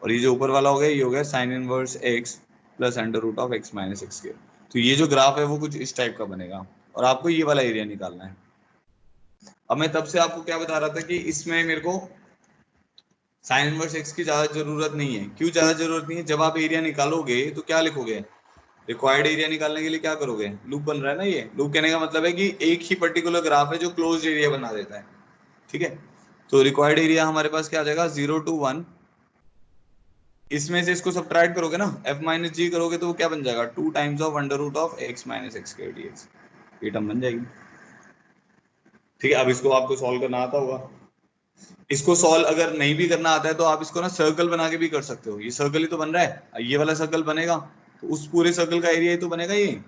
और ये जो ऊपर वाला हो गया ये हो गया sine inverse x plus under root of x minus x square. तो ये जो ग्राफ है वो कुछ इस टाइप का बनेगा, और आपको ये वाला एरिया निकालना है। अब मैं तब से आपको क्या बता रहा था कि इसमें मेरे को साइन इनवर्स x की ज्यादा जरूरत नहीं है। क्यों ज्यादा जरूरत नहीं है, जब आप एरिया निकालोगे तो क्या लिखोगे, रिक्वायर्ड एरिया निकालने के लिए क्या करोगे, लूप बन रहा है ना। ये लूप कहने का मतलब है कि एक ही पर्टिकुलर ग्राफ है जो क्लोज एरिया बना देता है। ठीक है, तो रिक्वायर्ड एरिया हमारे पास क्या आ जाएगा, 0 to 1, इसमें से इसको सब्ट्रैक्ट करोगे ना, f माइनस जी करोगे तो वो क्या बन जाएगा, 2 times of under root of x minus x square dx, ये टर्म बन जाएगी। ठीक है, अब इसको आपको सॉल्व करना आता होगा। इसको सॉल्व अगर नहीं भी करना आता है तो आप इसको ना सर्कल बना के भी कर सकते हो। ये सर्कल ही तो बन रहा है, ये वाला सर्कल बनेगा तो उस पूरे सर्कल का एरिया ही तो बनेगा। ये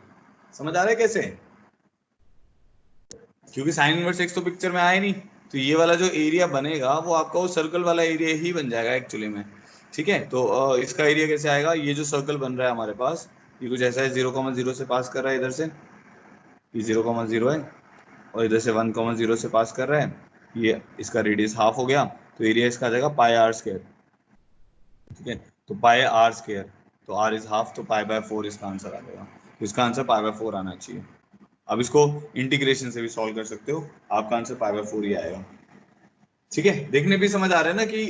समझ आ रहा है कैसे, क्योंकि साइन इनवर्स एक्स तो पिक्चर में आया नहीं, तो ये वाला जो एरिया बनेगा वो आपका वो सर्कल वाला एरिया ही बन जाएगा एक्चुअली में। ठीक है, तो इसका एरिया कैसे आएगा, ये जो सर्कल बन रहा है हमारे पास, ये कुछ ऐसा है, 0,0 से पास कर रहा है इधर से, ये 0,0 है, और इधर से 1,0 से पास कर रहे हैं, ये इसका रेडियस हाफ हो गया, तो एरिया इसका आ जाएगा पाई आर स्क्वायर। ठीक है, तो पाई आर स्क्वायर, तो आर इज हाफ, तो पाई बाय 4 इसका आंसर आ जाएगा। तो इसका आंसर पाई बाय 4 आना चाहिए। अब इसको इंटीग्रेशन से भी सॉल्व कर सकते हो, आपका आंसर पाई बाय 4 ही आएगा। ठीक है, देखने भी समझ आ रहा है ना कि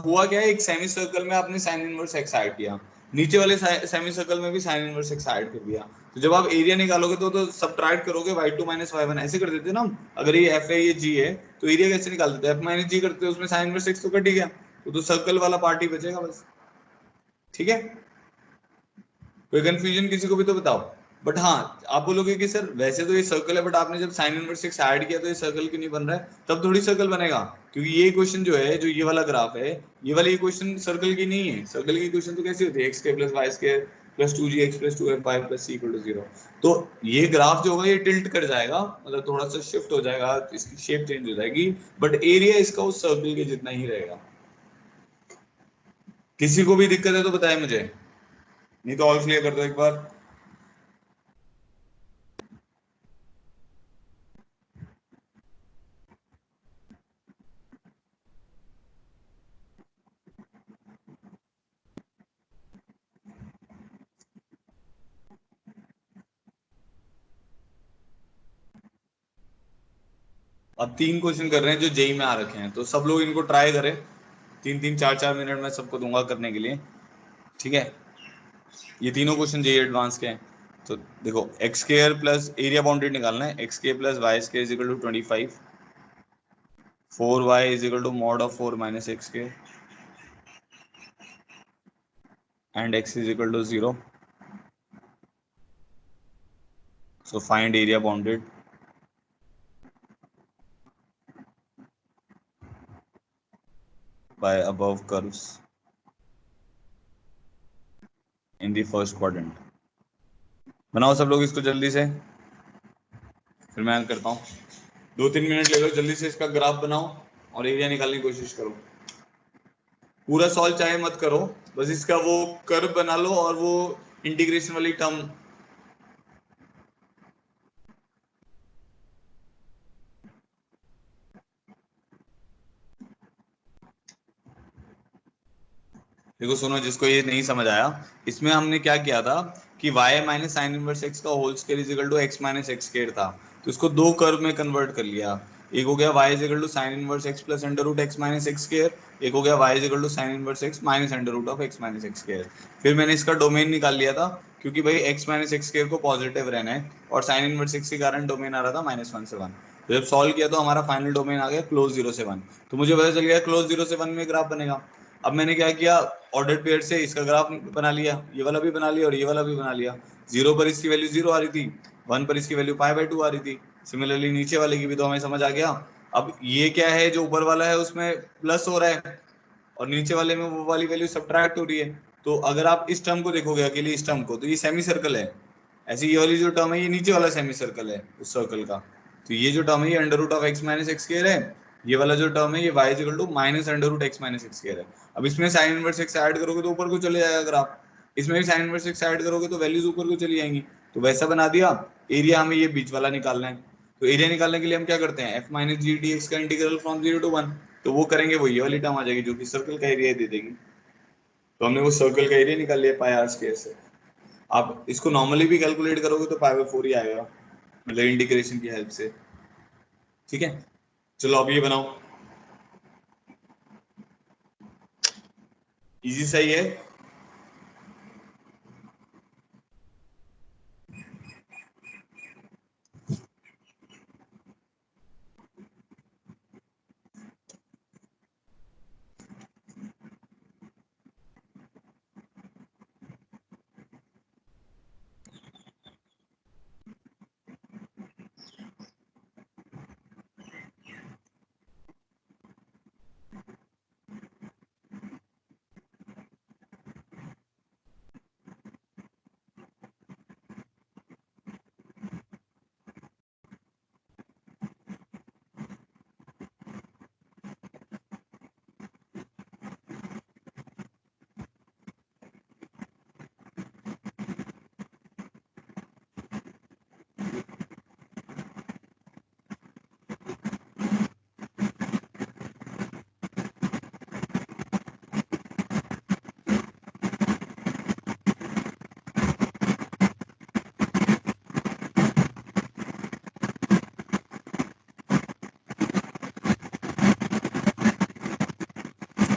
हुआ क्या है, एक सेमी सर्कल में आपने साइन इनवर्स एक्स ऐड किया, नीचे वाले सेमी सर्कल में भी साइन इनवर्स एक्स ऐड कर दिया, तो जब आप एरिया निकालोगे तो सब्ट्रैक्ट करोगे y2 माइनस y1, ऐसे कर देते ना हम। अगर ये f है ये g है, तो एरिया कैसे निकाल देते हैं, f माइनस g करते हैं, उसमें साइन इनवर्स एक्स तो कट ही गया, तो सर्कल वाला पार्ट ही बचेगा बस। ठीक है, कोई कंफ्यूजन किसी को भी तो बताओ। बट हाँ, आप बोलोगे कि सर वैसे तो ये सर्कल है, बट आपने जब साइन इनवर्स एक्स ऐड किया तो ये सर्कल क्यों नहीं बन रहा है, तब थोड़ी सर्कल बनेगा, क्योंकि ये क्वेश्चन जो है, जो ये वाला ग्राफ है, ये वाली ये क्वेश्चन सर्कल की नहीं है। सर्कल की क्वेश्चन तो कैसी होती है, x square plus y square plus 2gx plus 2fy plus c equal to 0। तो ये ग्राफ जो होगा ये टिल्ट कर जाएगा, मतलब थोड़ा सा शिफ्ट हो जाएगा, इसकी शेप चेंज हो जाएगी, बट एरिया इसका उस सर्कल के जितना ही रहेगा। किसी को भी दिक्कत है तो बताए मुझे, नहीं तो ऑल क्लियर कर दो एक बार। अब 3 क्वेश्चन कर रहे हैं जो जेई में आ रखे हैं, तो सब लोग इनको ट्राई करें, 3-3 4-4 मिनट में सबको दूंगा करने के लिए। ठीक है, ये तीनों क्वेश्चन जेई एडवांस के हैं। तो देखो, x square plus area bounded निकालना है, x square plus y square is equal to 25, 4y is equal to mod of 4 minus x square and x is equal to 0। So find area bounded by above curves in the first quadrant. बनाओ सब लोग इसको जल्दी से, फिर मैं करता हूँ। 2-3 मिनट ले लो, जल्दी से इसका ग्राफ बनाओ और एरिया निकालने की कोशिश करो। पूरा सॉल्व चाहे मत करो, बस इसका वो कर्व बना लो और वो इंटीग्रेशन वाली टर्म। देखो सुनो, जिसको ये नहीं समझ आया, इसमें हमने क्या किया था कि y minus sine inverse x का whole square is equal to x minus x square था, तो इसको दो कर्व में कन्वर्ट कर लिया। एक हो गया y is equal to sine inverse x plus under root x minus x square, एक हो गया y is equal to sine inverse x minus under root of x minus x square. फिर मैंने इसका डोमेन निकाल लिया था, क्योंकि भाई x माइनस एक्स स्क्वायर को पॉजिटिव रहना है, और साइन इनवर्स एक्स के कारण डोमेन आ रहा था -1 से 1। तो जब सॉल्व किया तो हमारा फाइनल डोमेन आ गया क्लोज 0 से 1, तो मुझे पता चल गया क्लोज 0 से 1 में ग्राफ बनेगा। अब मैंने क्या किया, ऑर्डर पेयर से इसका ग्राफ बना लिया, ये वाला भी बना लिया और ये वाला भी बना लिया। 0 पर इसकी वैल्यू 0 आ रही थी, 1 पर इसकी वैल्यू पाई बाय 2 आ रही थी। सिमिलरली नीचे वाले की भी तो हमें समझ आ गया। अब ये क्या है, जो ऊपर वाला है उसमें प्लस हो रहा है और नीचे वाले में वो वाली वैल्यू सब्ट्रैक्ट हो रही है। तो अगर आप इस टर्म को देखोगे अकेले, इस टर्म को, तो ये सेमी सर्कल है। ऐसी ये वाली जो टर्म है, ये नीचे वाला सेमी सर्कल है उस सर्कल का। तो ये जो टर्म है ये under root of x minus x square है, ये वाला जो टर्म है ये y equal to minus under root x minus x square है। अब इसमें साइन इनवर्स एक्स ऐड करोगे तो ऊपर को चले जाएगा ग्राफ, इसमें भी साइन इनवर्स एक्स ऐड करोगे तो वैल्यूज ऊपर को चली जाएंगी। तो वैसा बना दिया। एरिया हमें ये बीच वाला निकालना है, तो एरिया निकालने के लिए हम क्या करते हैं, f minus G D x का इंटीग्रल फ्रॉम 0 to 1, तो वो करेंगे, वो ये वाली टर्म आ जाएगी जो कि सर्कल का एरिया दे देगी। तो हमने वो सर्कल का एरिया निकाल लिया पाई आर स्क्वायर से। आप इसको नॉर्मली भी कैलकुलेट करोगे तो पाई बाय 4 ही आएगा, मतलब इंटीग्रेशन की हेल्प से। ठीक है, चलो अब ये बनाओ, इजी सही है।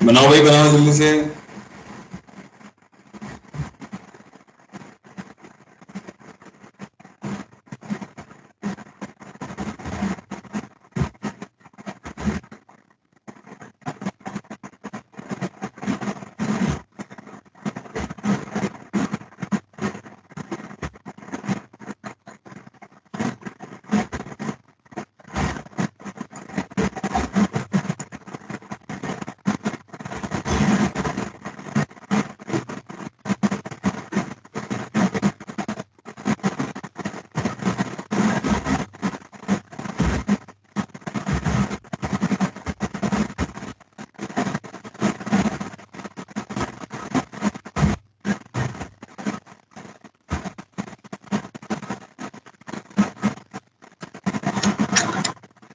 बनाओ भाई, बनाओ जल्दी से।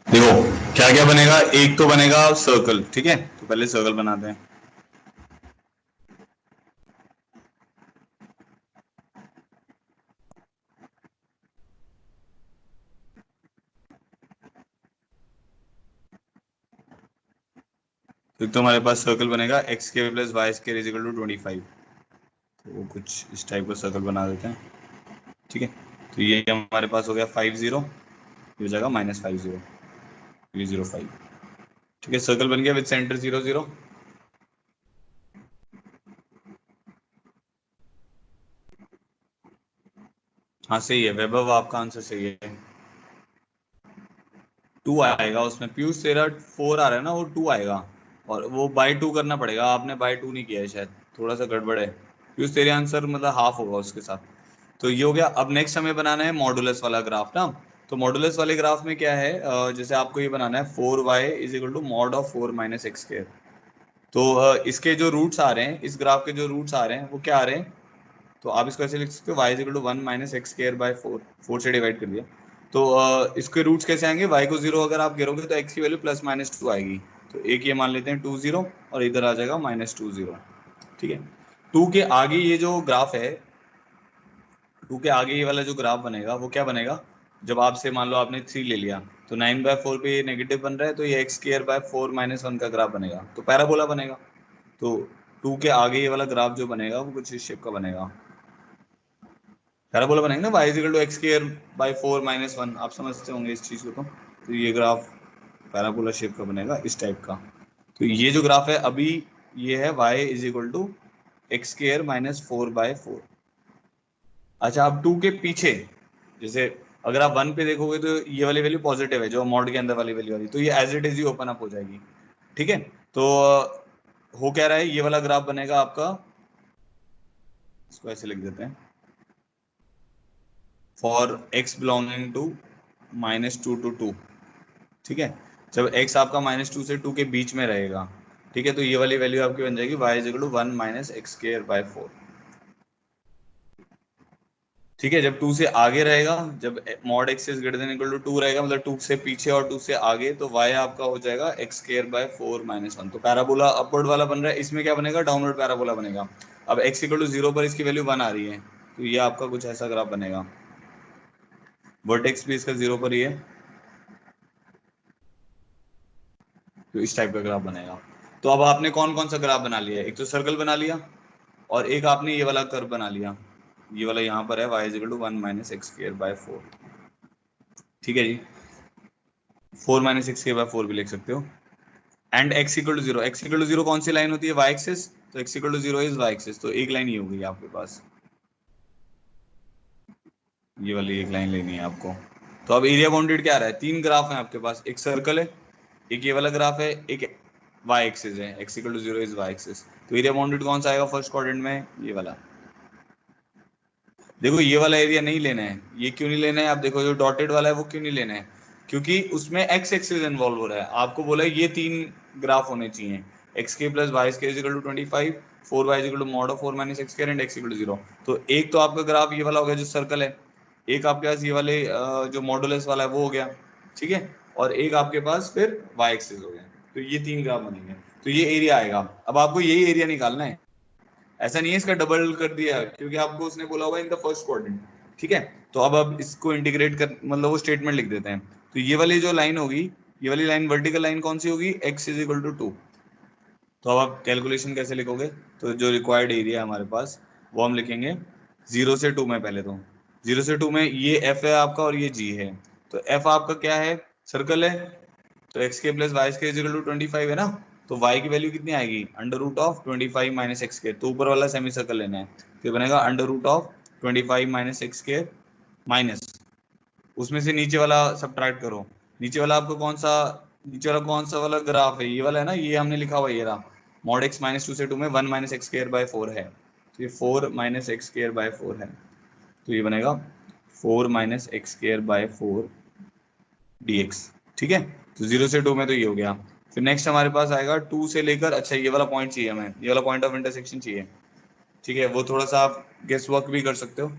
देखो क्या क्या बनेगा, एक तो बनेगा सर्कल, ठीक है, तो पहले सर्कल बनाते हैं। तो एक तो हमारे पास सर्कल बनेगा एक्स के plus y square is equal to 25। तो वो कुछ इस टाइप का सर्कल बना देते हैं, ठीक है। तो ये हमारे पास हो गया 50, ये हो जाएगा -50, ये 05। ठीक है, सर्कल बन गया विद सेंटर 0 0। हाँ सही है वैभव, आपका आंसर सही है। 2 आएगा उसमें, पीयूष तेरा 4 आ रहा है ना, वो 2 आएगा। और वो बाय 2 करना पड़ेगा, आपने बाय 2 नहीं किया है शायद, थोड़ा सा गड़बड़ है। पीयूष तेरे आंसर मतलब हाफ होगा उसके साथ। तो ये हो गया। अब नेक्स्ट हमें बनाना है मॉडुलस वाला ग्राफ ना। तो मॉडुलस वाले ग्राफ में क्या है, जैसे आपको ये बनाना है 4y is equal to mod of 4 minus x square. तो इसके जो रूट्स आ रहे हैं, इस ग्राफ के जो रूट्स आ रहे हैं वो क्या आ रहे हैं, तो आप इसको ऐसे लिख सकते हो y is equal to 1 minus x square by 4, 4 से डिवाइड कर दिया। तो इसके रूट्स कैसे आएंगे, y को 0 अगर आप गिरोगे तो x की वैल्यू +-2 आएगी। तो एक ये मान लेते हैं 2 0, और इधर आ जाएगा -2 0। ठीक है, 2 के आगे ये जो ग्राफ है, 2 के आगे ये वाला जो ग्राफ बनेगा वो क्या बनेगा, जब आपसे मान लो आपने 3 ले लिया, तो 9/4 पे ये नेगेटिव बन रहा है, तो ये एक्स स्क्वायर बाय 4 माइनस 1 का ग्राफ बनेगा, तो पैराबोला बनेगा। तो 2 के आगे ये वाला ग्राफ जो बनेगा वो कुछ इस शेप का बनेगा, पैराबोला बनेगा ना, y is equal to x square by 4 minus 1, आप समझते होंगे इस चीज को। तो ये ग्राफ पैराबोला शेप का बनेगा इस टाइप का। तो ये जो ग्राफ है अभी, ये है y is equal to x square minus 4/4। अच्छा, अब 2 के पीछे, जैसे अगर आप 1 पे देखोगे तो ये वाली वैल्यू पॉजिटिव है, जो मॉड के अंदर वाली वैल्यू वाली, तो ये एज इट इज ही ओपन अप हो जाएगी। ठीक है, तो हो क्या रहा है, ये वाला ग्राफ बनेगा आपका, इसको ऐसे लिख देते हैं, for x belonging to -2 to 2। ठीक है, जब x आपका -2 से 2 के बीच में रहेगा, ठीक है, तो ये वाली वैल्यू आपकी बन जाएगी y is equal to 1 minus x square by 4। ठीक है, जब 2 से आगे रहेगा, जब mod x is greater than equal to 2 रहेगा, मतलब 2 से पीछे और 2 से आगे, तो y आपका हो जाएगा एक्स स्क्वायर बाय 4 माइनस 1। तो पैराबोला अपवर्ड वाला बन रहा है, इसमें क्या बनेगा, डाउनवर्ड पैराबोला बनेगा। अब x इक्वल टू 0 पर इसकी वैल्यू 1 आ रही है, तो ये आपका कुछ ऐसा ग्राफ बनेगा, वर्टेक्स भी इसका 0 पर ही है, तो इस टाइप का ग्राफ बनेगा। तो अब आपने कौन कौन सा ग्राफ बना लिया है, एक तो सर्कल बना लिया, और एक आपने ये वाला कर्व बना लिया, ये वाला यहाँ पर है y is equal to 1 minus x square by 4। ठीक है जी, 4 माइनस एक्स स्क्वायर बाय 4 भी लिख सकते हो। And x equal to 0, x equal to 0 कौन सी लाइन होती है, y एक्सिस, तो x equal to 0 is y axis, तो एक लाइन ही होगी आपके पास, ये वाली एक लाइन लेनी है आपको। तो अब एरिया बाउंडेड क्या आ रहा है, 3 ग्राफ है आपके पास, एक सर्कल है, एक ये वाला ग्राफ है, एक y एक्सिस है, x equal to 0 is y axis. तो एरिया बाउंडेड कौन सा आएगा फर्स्ट क्वाड्रेंट में, ये वाला। देखो ये वाला एरिया नहीं लेना है, ये क्यों नहीं लेना है, आप देखो जो डॉटेड वाला है वो क्यों नहीं लेना है, क्योंकि उसमें x एक्सिस इन्वॉल्व हो रहा है। आपको बोला है ये 3 ग्राफ होने चाहिए, एक्स के plus y square equal to 25, 4y equal to mod of 4 minus x square and x equal to 0। तो एक तो आपका ग्राफ ये वाला हो गया जो सर्कल है, एक आपके पास ये वाले जो मॉडुलस वाला है वो हो गया, ठीक है, और एक आपके पास फिर y एक्सिस हो गया। तो ये 3 ग्राफ बनेंगे, तो ये एरिया आएगा। अब आपको यही एरिया निकालना है, ऐसा नहीं है इसका डबल कर दिया, क्योंकि आपको उसने बोला होगा इन द फर्स्ट क्वाड्रेंट। ठीक है, तो अब इसको इंटीग्रेट कर, मतलब वो स्टेटमेंट लिख देते हैं। तो ये वाली जो लाइन होगी, ये वाली लाइन वर्टिकल लाइन कौन सी होगी, x इज इक्वल टू 2। तो अब आप कैलकुलेशन कैसे लिखोगे? तो जो रिक्वायर्ड एरिया है हमारे पास वो हम लिखेंगे 0 से 2 में। पहले तो 0 से 2 में ये f है आपका और ये g है। तो f आपका क्या है? सर्कल है, तो एक्स के plus y square equal to 25 है ना। तो y की वैल्यू कितनी आएगी? Under root of 25 minus x square. तो ऊपर वाला सेमी सर्कल लेना है, तो ये बनेगा under root of 25 minus x square minus उसमें से नीचे वाला सब्ट्रैक्ट करो। नीचे वाला आपको कौन सा, नीचे वाला कौन सा वाला ग्राफ है? ये वाला है ना, ये हमने लिखा हुआ ये रहा। मॉड एक्स माइनस 2 से 2 में 1 माइनस एक्स स्क्वायर बाय 4 है, तो ये 4 माइनस एक्स स्क्वायर बाय 4 है। तो ये बनेगा 4 minus x square by 4 dx। ठीक है, तो 0 से 2 में तो ये हो गया। फिर नेक्स्ट हमारे पास आएगा 2 से लेकर, अच्छा ये वाला पॉइंट चाहिए हमें, ये वाला पॉइंट ऑफ इंटरसेक्शन चाहिए। ठीक है, वो थोड़ा सा आप गेस वर्क भी कर सकते हो।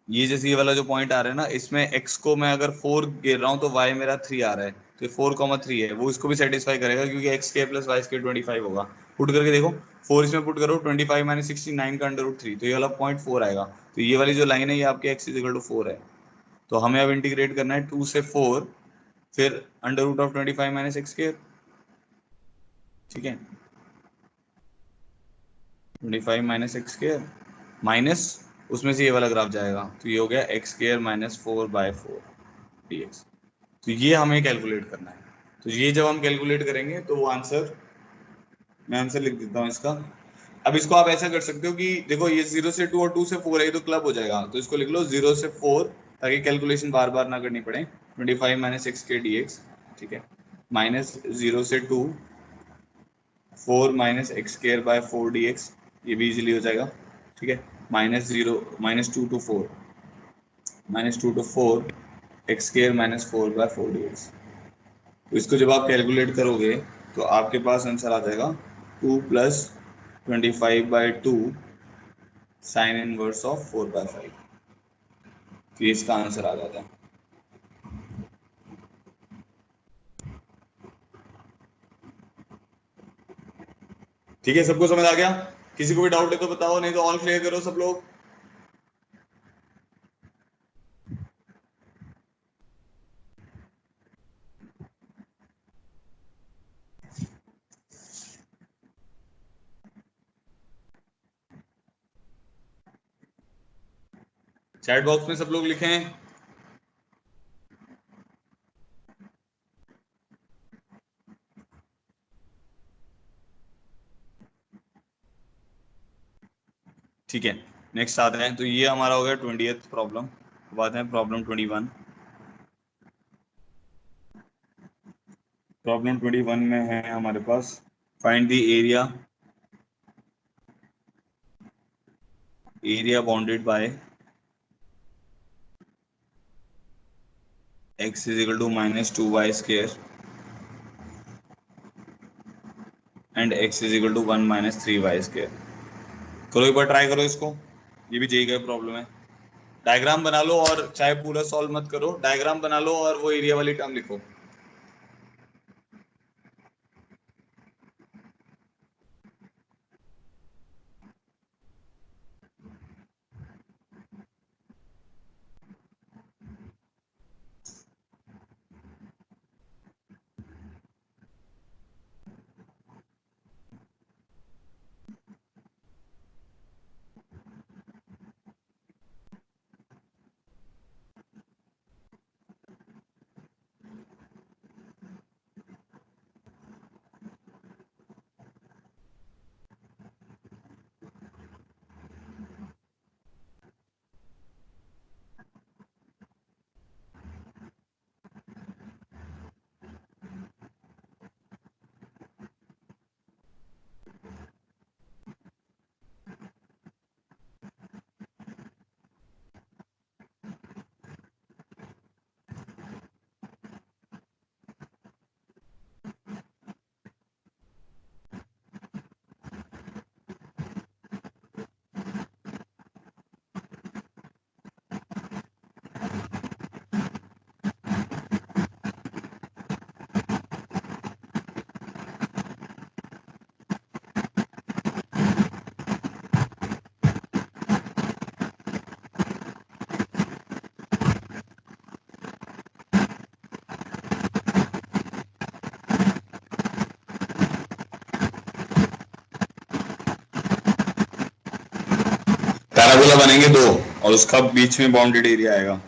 ये जैसे ये वाला जो पॉइंट आ रहा है ना, इसमें x को मैं अगर 4 गिर रहा हूँ तो y मेरा 3 आ रहा है, तो ये 4,3 है, वो इसको भी सेटिस्फाई करेगा क्योंकि एक्स के प्लस वाई स्क्वायर 25 होगा। पुट करके देखो, 4 इसमें पुट करो, 25 माइनस 69 का अंडर रूट 3, तो ये वाला पॉइंट 4 आएगा। तो ये वाली जो लाइन है ये आपके x इज इक्वल टू 4 है। तो हमें अब इंटीग्रेट करना है 2 से 4, फिर under root of 25 minus x square. ठीक है, 25 माइनस एक्स स्क्वायर माइनस उसमें से ये वाला ग्राफ जाएगा, तो ये हो गया एक्स स्क्वायर माइनस 4/4 dx। तो ये हमें कैलकुलेट करना है। तो ये जब हम कैलकुलेट करेंगे तो वो आंसर, मैं आंसर लिख देता हूँ इसका। अब इसको आप ऐसा कर सकते हो कि देखो ये 0 से 2 और 2 से 4 है, ये तो क्लब हो जाएगा, तो इसको लिख लो 0 से 4, ताकि कैलकुलेशन बार बार ना करनी पड़े। 25 माइनस एक्स के dx। ठीक है, माइनस 0 से 2 4 minus x square by 4 dx, ये भी इजीली हो जाएगा। ठीक है, -2 to 4 x square minus 4/4 dx। तो इसको जब आप कैलकुलेट करोगे तो आपके पास आंसर आ जाएगा 2 प्लस 25/2 साइन इनवर्स ऑफ 4/5। तो ये इसका आंसर आ जाता है। ठीक है, सबको समझ आ गया? किसी को भी डाउट है तो बताओ, नहीं तो ऑल क्लियर करो सब लोग। चैट बॉक्स में सब लोग लिखें। ठीक है, नेक्स्ट आते हैं। तो ये हमारा हो गया 20th प्रॉब्लम। बात है प्रॉब्लम 21। प्रॉब्लम 21 में है हमारे पास, find the area bounded by x is equal to -2y square and x is equal to 1 -3y square. करो एक बार ट्राई करो इसको, ये भी जेई का प्रॉब्लम है। डायग्राम बना लो, और चाहे पूरा सॉल्व मत करो, डायग्राम बना लो और वो एरिया वाली टर्म लिखो। बनेंगे 2 और उसका बीच में बाउंडेड एरिया आएगा।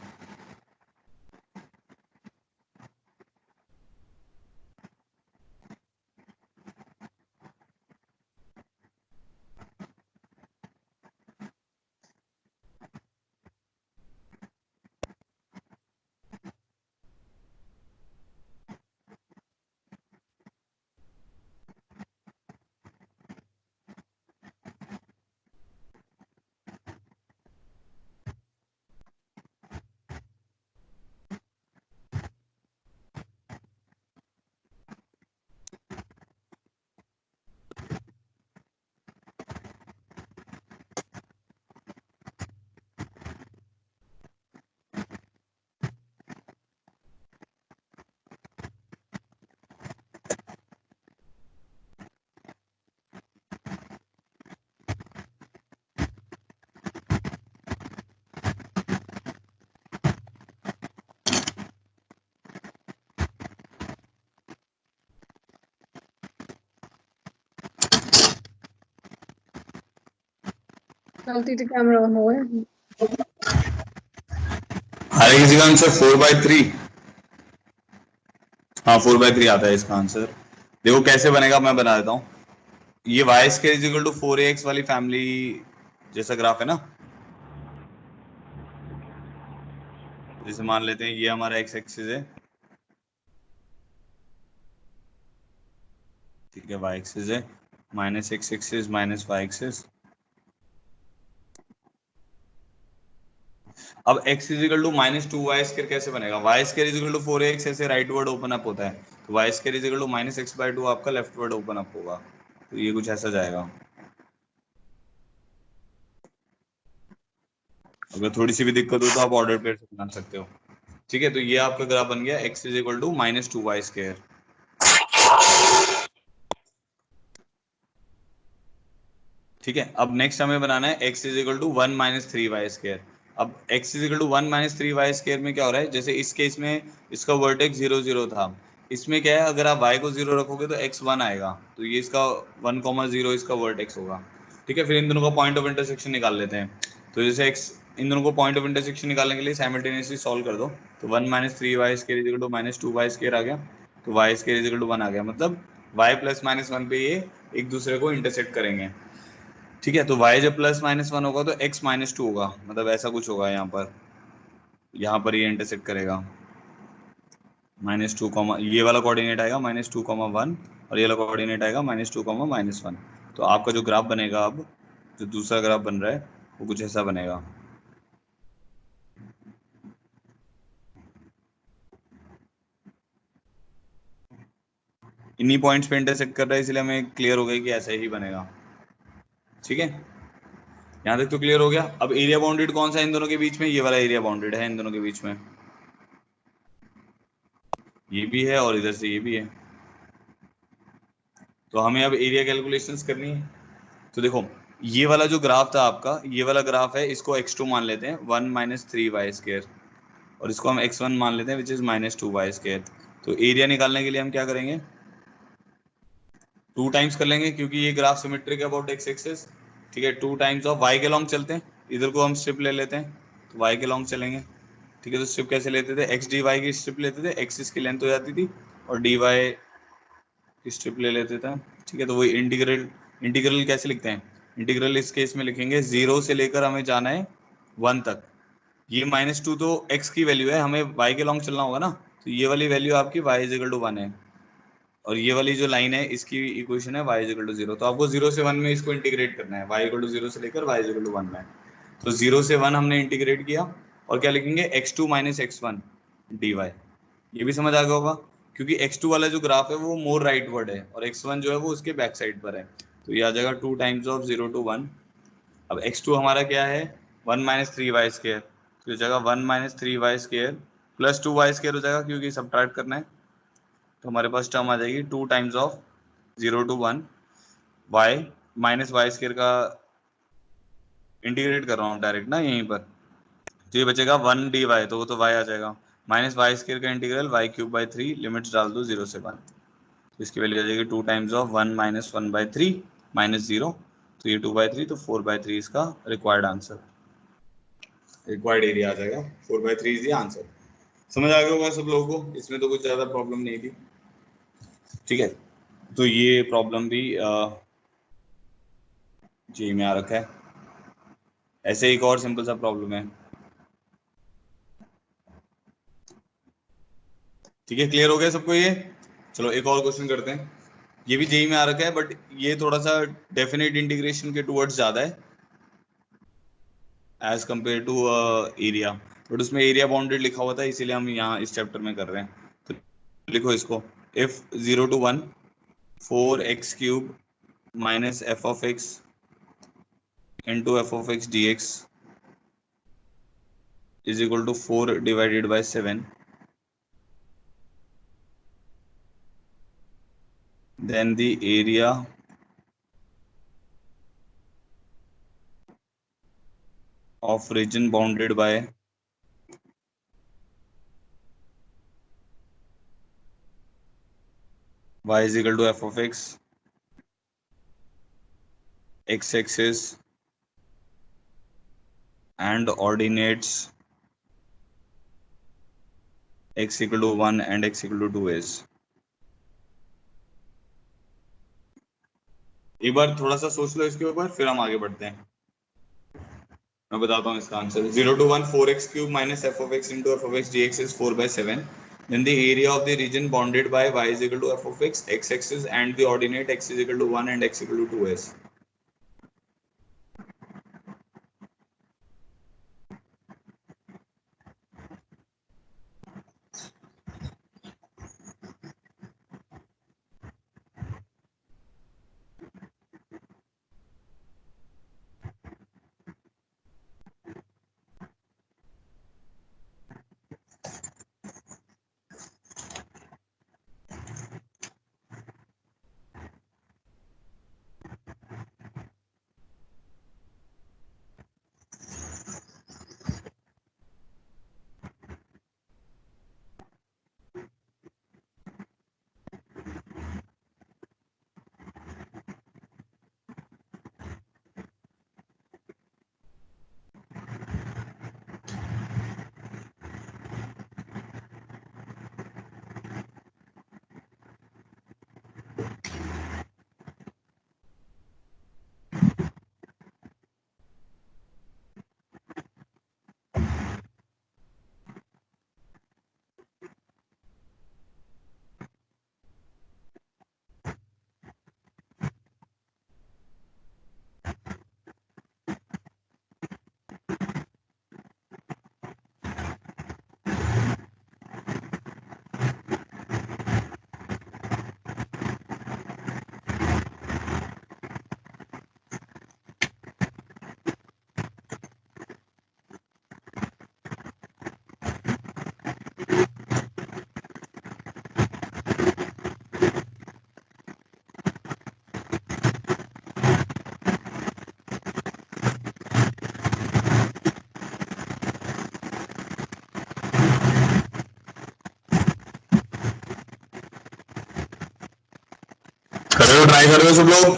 गलती से कैमरा ऑन हो गया। हर किसी का आंसर 4/3। हाँ 4/3 आता है इसका आंसर। देखो कैसे बनेगा, मैं बना देता हूँ। ये y square is equal to 4ax वाली फैमिली जैसा ग्राफ है ना। जैसे मान लेते हैं ये हमारा एक्स एक्सिस है, ठीक है, वाई एक्सिस है, minus x axis minus y axis. अब x is equal to -2y square कैसे बनेगा? y square is equal to 4ax ऐसे राइट वर्ड ओपन अप होता है, तो y square is equal to -x/2 आपका लेफ्ट वर्ड ओपन अप होगा, तो ये कुछ ऐसा जाएगा। अगर थोड़ी सी भी दिक्कत हो तो आप ऑर्डर पेयर से बना सकते हो। ठीक है, तो ये आपका ग्राफ बन गया x is equal to -2y square. ठीक है, अब नेक्स्ट हमें बनाना है x is equal to 1 - 3y square. अब x is equal to 1 - 3y square में क्या हो रहा है, जैसे इस केस में इसका वर्टेक्स 0 0 था, इसमें क्या है, अगर आप y को 0 रखोगे तो x 1 आएगा, तो ये इसका 1,0 इसका वर्टेक्स होगा। ठीक है, फिर इन दोनों का पॉइंट ऑफ इंटरसेक्शन निकाल लेते हैं। तो जैसे x, इन दोनों को पॉइंट ऑफ इंटरसेक्शन निकालने के लिए साइमल्टेनियसली सॉल्व कर दो, तो 1 - 3y square is equal to -2y square आ गया, तो y square is equal to 1 आ गया, मतलब y प्लस माइनस 1 पे ये एक दूसरे को इंटरसेक्ट करेंगे। ठीक है, तो y जब +-1 होगा तो x -2 होगा, मतलब ऐसा कुछ होगा यहाँ पर ये इंटरसेक्ट करेगा। -2, ये वाला कोऑर्डिनेट आएगा -2, 1 और ये वाला कोऑर्डिनेट आएगा -2, -1। तो आपका जो ग्राफ बनेगा, अब जो दूसरा ग्राफ बन रहा है वो कुछ ऐसा बनेगा। इन्हीं पॉइंट्स पे इंटरसेक्ट कर रहा है, इसलिए हमें क्लियर हो गया कि ऐसा ही बनेगा। ठीक है, यहाँ तक तो क्लियर हो गया। अब एरिया बाउंडेड कौन सा है इन दोनों के बीच में? ये वाला एरिया बाउंडेड है इन दोनों के बीच में, ये भी है और इधर से ये भी है। तो हमें अब एरिया कैलकुलेशंस करनी है। तो देखो, ये वाला जो ग्राफ था आपका, ये वाला ग्राफ है, इसको x2 मान लेते हैं, 1 - 3y स्क्वायर, और इसको हम x1 मान लेते हैं विच इज -2y स्क्वायर। तो एरिया निकालने के लिए हम क्या करेंगे, 2 टाइम्स कर लेंगे, क्योंकि ये ग्राफ सिमेट्रिक है अबाउट x एक्सिस। ठीक है, 2 टाइम्स ऑफ y के लॉन्ग चलते हैं, इधर को हम स्ट्रिप ले लेते हैं, तो y के लॉन्ग चलेंगे। ठीक है, तो स्ट्रिप कैसे लेते थे, x dy की स्ट्रिप लेते थे, एक्सिस की लेंथ हो जाती थी, और dy की स्ट्रिप ले लेते थे। ठीक है, तो वही इंटीग्रल, इंटीग्रल कैसे लिखते हैं, इंटीग्रल इस केस में लिखेंगे 0 से लेकर हमें जाना है 1 तक। ये -2 तो x की वैल्यू है, हमें y के लॉन्ग चलना होगा ना, तो ये वाली वैल्यू आपकी y इज इक्वल टू 1 है, और ये वाली जो लाइन है इसकी इक्वेशन है y इज इक्वल टू 0। तो आपको 0 से 1 में इसको इंटीग्रेट करना है, y इक्वल टू 0 से लेकर y इज इक्वल टू 1 में। तो 0 से 1 हमने इंटीग्रेट किया, और क्या लिखेंगे, x2 - x1 dy। ये भी समझ आ गया होगा, क्योंकि x2 वाला जो ग्राफ है वो मोर राइट वर्ड है, और x1 जो है वो उसके बैक साइड पर है, तो ये आ जाएगा 2 टाइम्स ऑफ 0 to 1। अब x2 हमारा क्या है, 1 - 3y स्क्वायर, तो ये जगह 1 - 3y square plus 2y square हो जाएगा, क्योंकि सब्ट्रैक्ट करना है, तो हमारे पास टर्म आ जाएगी 2 times of 0 to 1 y minus y square का इंटीग्रेट कर रहा हूँ डायरेक्ट ना यहीं पर, तो ये बचेगा 1 dy, तो वो तो y आ जाएगा, माइनस वाई स्क्वायर का इंटीग्रल y³/3, लिमिट्स डाल दो 0 से 1, तो इसकी वैल्यू आ जाएगी 2 टाइम्स ऑफ 1 - 1/3 -0, तो ये 2/3, तो 4/3 इसका रिक्वायर्ड आंसर। रिक्वायर्ड एरिया आ जाएगा 4/3 इज द आंसर। समझ आ गया होगा सब लोगों को, इसमें तो कुछ ज्यादा प्रॉब्लम नहीं थी। ठीक है, तो ये प्रॉब्लम भी जी में आ रखा है। ऐसे एक और सिंपल सा प्रॉब्लम है। ठीक है, क्लियर हो गया सबको ये? चलो एक और क्वेश्चन करते हैं। ये भी जेई में आ रखा है, बट ये थोड़ा सा डेफिनेट इंटीग्रेशन के टुवर्ड्स ज्यादा है as compare to area, but उसमें एरिया बाउंडेड लिखा हुआ था, इसीलिए हम यहाँ इस चैप्टर में कर रहे हैं। तो लिखो इसको, if 0 to 1 4x³ minus f of x into f of x dx is equal to 4 divided by 7, then the area of region bounded by y is equal to f of x axis and ordinates x equal to 1 and x equal to 2 is। एक बार थोड़ा सा सोच लो इसके ऊपर, फिर हम आगे बढ़ते हैं। मैं बताता हूँ इसका answer. 0 to 1 4x³ minus f of x into f of x dx is 4/7, then the area of the region bounded by y is equal to f of x x axis and the ordinate x is equal to 1 and x equal to 2 is। कर रहे हो, ट्राई कर रहे हो सब लोग?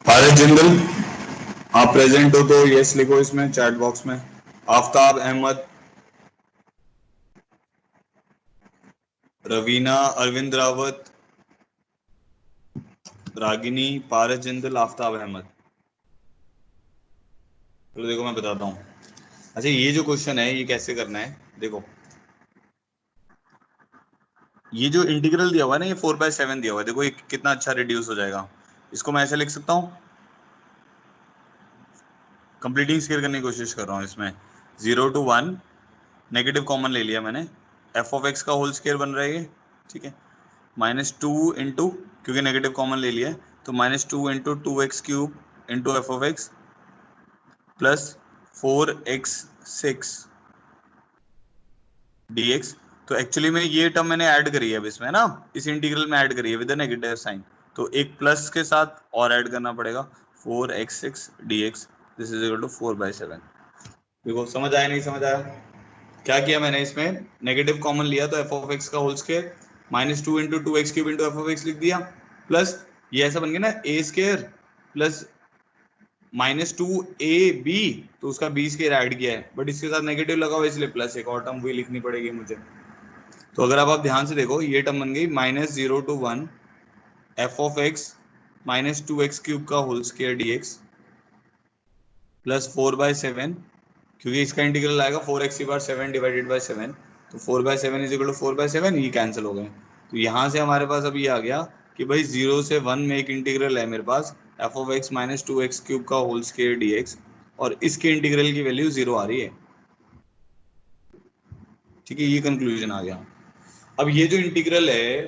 फारिद जिंदल, आप प्रेजेंट हो तो यस लिखो इसमें चैट बॉक्स में। आफ्ताब अहमद, रवीना, अरविंद रावत, रागिनी, पारस जिंदल, आफ्ताब अहमद। तो देखो मैं बताता हूँ। अच्छा, ये जो क्वेश्चन है ये कैसे करना है, देखो ये जो इंटीग्रल दिया हुआ है ना, ये 4/7 दिया हुआ है, देखो ये कितना अच्छा रिड्यूस हो जाएगा। इसको मैं ऐसे लिख सकता हूँ, कंप्लीटिंग स्केयर करने की कोशिश कर रहा हूँ इसमें। 0 to 1 नेगेटिव कॉमन ले लिया मैंने, एफ ऑफ एक्स का होल स्केयर बन रहा है ये, ठीक है। -2 इंटू, क्योंकि नेगेटिव कॉमन ले लिया है, तो -2 into 2x³ into f of x plus 4x6 dx। तो एक्चुअली में ये टर्म मैंने ऐड करी है अब इसमें ना, इस इंटीग्रल में ऐड करी है विद नेगेटिव साइन, तो एक प्लस के साथ और ऐड करना पड़ेगा 4x6 dx, this is equal to 4/7। देखो समझ आया नहीं समझ आया? क्या किया मैंने, इसमें नेगेटिव कॉमन लिया तो एफ ऑफ एक्स का whole square minus 2 into 2x³ into f of x लिख दिया, प्लस ये ऐसा बन गया ना a स्क्वायर प्लस -2ab, तो उसका b स्क्वायर ऐड किया है, बट इसके साथ नेगेटिव लगा हुआ इसलिए प्लस एक और टर्म वही लिखनी पड़ेगी मुझे। तो अगर आप ध्यान से देखो ये टर्म बन गई -0 to 1 F of x -2x³ का होल स्क्वायर dx प्लस 4/7, क्योंकि इसका इंटीग्रल आएगा 4x⁻7 डिवाइडेड बाय 7, तो 4/7 इज इक्वल टू 4/7, ये कैंसिल हो गए। तो यहाँ से हमारे पास अभी आ गया कि भाई 0 से 1 में एक इंटीग्रल है मेरे पास एफ ऑफ एक्स -2x³ का होल स्क्वायर dx, और इसके इंटीग्रल की वैल्यू 0 आ रही है। ठीक है, ये कंक्लूजन आ गया। अब ये जो इंटीग्रल है,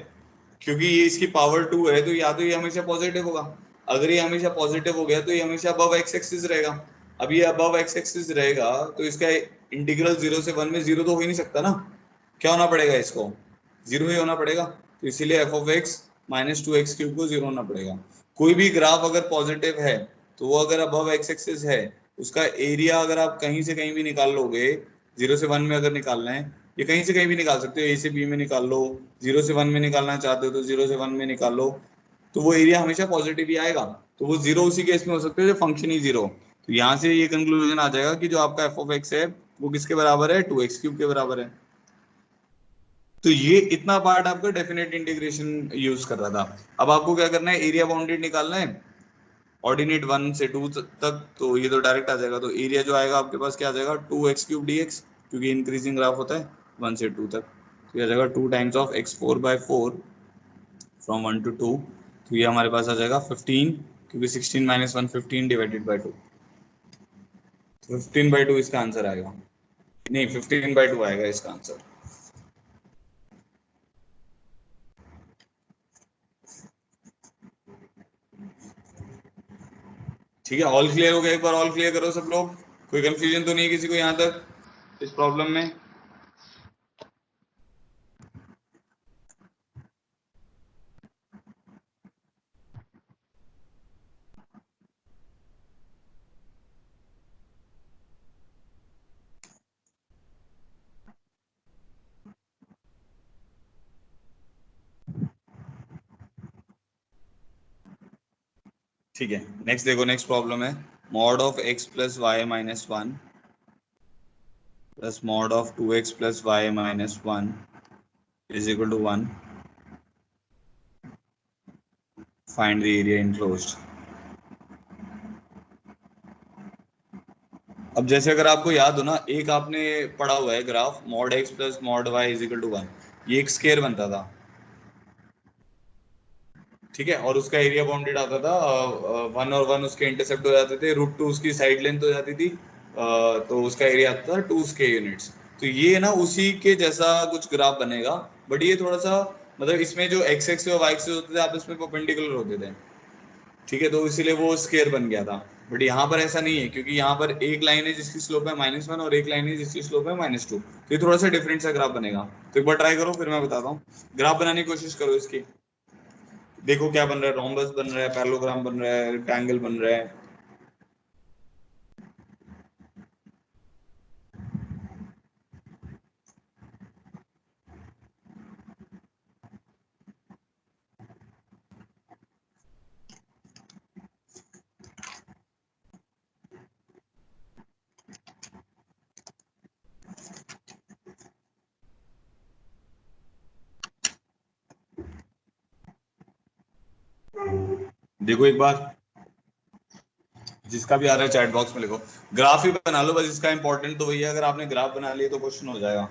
क्योंकि ये इसकी पावर 2 है, तो या तो ये हमेशा पॉजिटिव होगा, अगर ये हमेशा पॉजिटिव हो गया तो ये हमेशा अबव एक्स एक्सिस रहेगा। अब ये अबव एक्स एक्सिस रहेगा तो इसका इंटीग्रल 0 से 1 में 0 तो हो ही नहीं सकता ना, क्या होना पड़ेगा, इसको 0 ही होना पड़ेगा, तो इसीलिए एफ ऑफ एक्स -2x³ को 0 होना पड़ेगा। कोई भी ग्राफ अगर पॉजिटिव है तो वो अगर अबव एक्स एक्सिस है, उसका एरिया अगर आप कहीं से कहीं भी निकाल लोगे, 0 से 1 में अगर निकालना है, ये कहीं से कहीं भी निकाल सकते हो, ए से बी में निकाल लो, 0 से 1 में निकालना चाहते हो तो 0 से 1 में निकाल लो, तो वो एरिया हमेशा पॉजिटिव ही आएगा। तो वो 0 उसी केस में हो सकते हैं जो फंक्शन ही 0। तो यहाँ से ये कंक्लूजन आ जाएगा कि जो आपका एफ ऑफ एक्स है वो किसके बराबर है, 2x³ के बराबर है। तो ये इतना पार्ट आपका डेफिनेट इंटीग्रेशन यूज कर रहा था। अब आपको क्या करना है, एरिया बाउंडेड निकालना है, ऑर्डिनेट 1 से 2 तक, तो ये तो डायरेक्ट आ जाएगा, तो एरिया जो आएगा आपके पास क्या आ जाएगा 2x³ dx, क्योंकि इंक्रीजिंग ग्राफ होता है 1 से 2 तक, तो ये आ जाएगा 2 times of x4/4 from 1 to 2, तो ये हमारे पास आ जाएगा 15, क्योंकि 16 - 1 15 डिवाइडेड बाई 2, 15/2 इसका आंसर आएगा, नहीं 15/2 आएगा इसका आंसर। ठीक है, ऑल क्लियर हो गया? एक बार ऑल क्लियर करो सब लोग, कोई कंफ्यूजन तो नहीं है किसी को यहाँ तक इस प्रॉब्लम में? ठीक है, नेक्स्ट देखो, नेक्स्ट प्रॉब्लम है mod of x plus y minus 1 plus mod of 2x plus y minus 1 is equal to 1, find the area enclosed. अब जैसे अगर आपको याद हो ना, एक आपने पढ़ा हुआ है graph mod x plus mod y is equal to 1, ये एक स्केयर बनता था, ठीक है, और उसका एरिया बाउंडेड आता था 1 और 1 उसके इंटरसेप्ट हो जाते थे, √2 उसकी साइड लेंथ हो जाती थी, तो उसका एरिया आता था 2 स्क्वायर यूनिट्स। तो ये ना उसी के जैसा कुछ ग्राफ बनेगा, बट ये थोड़ा सा मतलब इसमें जो एक्स एक्सिस और वाई एक्सिस होते थे आपस में परपेंडिकुलर होते थे, ठीक है, तो इसीलिए वो स्क्वायर बन गया था। बट यहाँ पर ऐसा नहीं है, क्योंकि यहाँ पर एक लाइन है जिसकी स्लोप है -1 और एक लाइन है जिसकी स्लोप है -2, तो ये थोड़ा सा डिफरेंट सा ग्राफ बनेगा। तो एक बार ट्राई करो फिर मैं बताता हूँ, ग्राफ बनाने की कोशिश करो इसकी, देखो क्या बन रहा है, रोम्बस बन रहा है, पैरेललोग्राम बन रहा है, रेक्टेंगल बन रहा है। देखो एक बार, जिसका भी आ रहा है चैट बॉक्स में लिखो, ग्राफ ही बना लो बस, इसका इंपॉर्टेंट तो वही है, अगर आपने ग्राफ बना लिया तो क्वेश्चन हो जाएगा।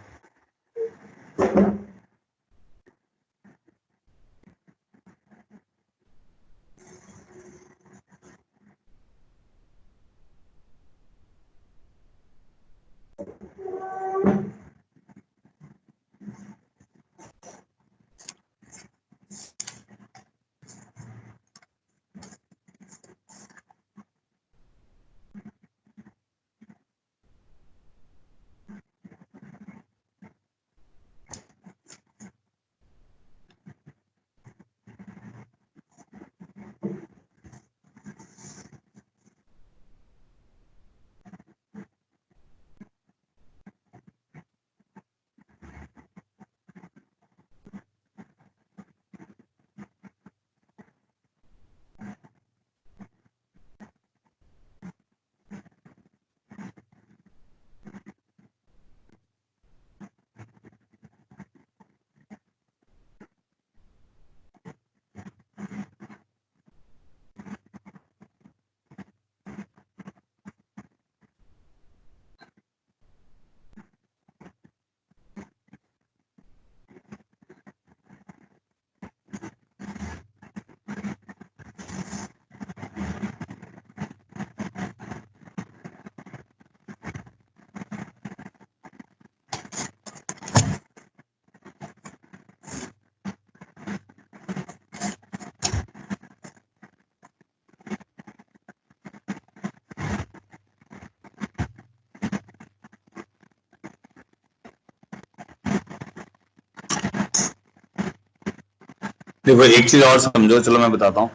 देखो एक चीज और समझो, चलो मैं बताता हूँ।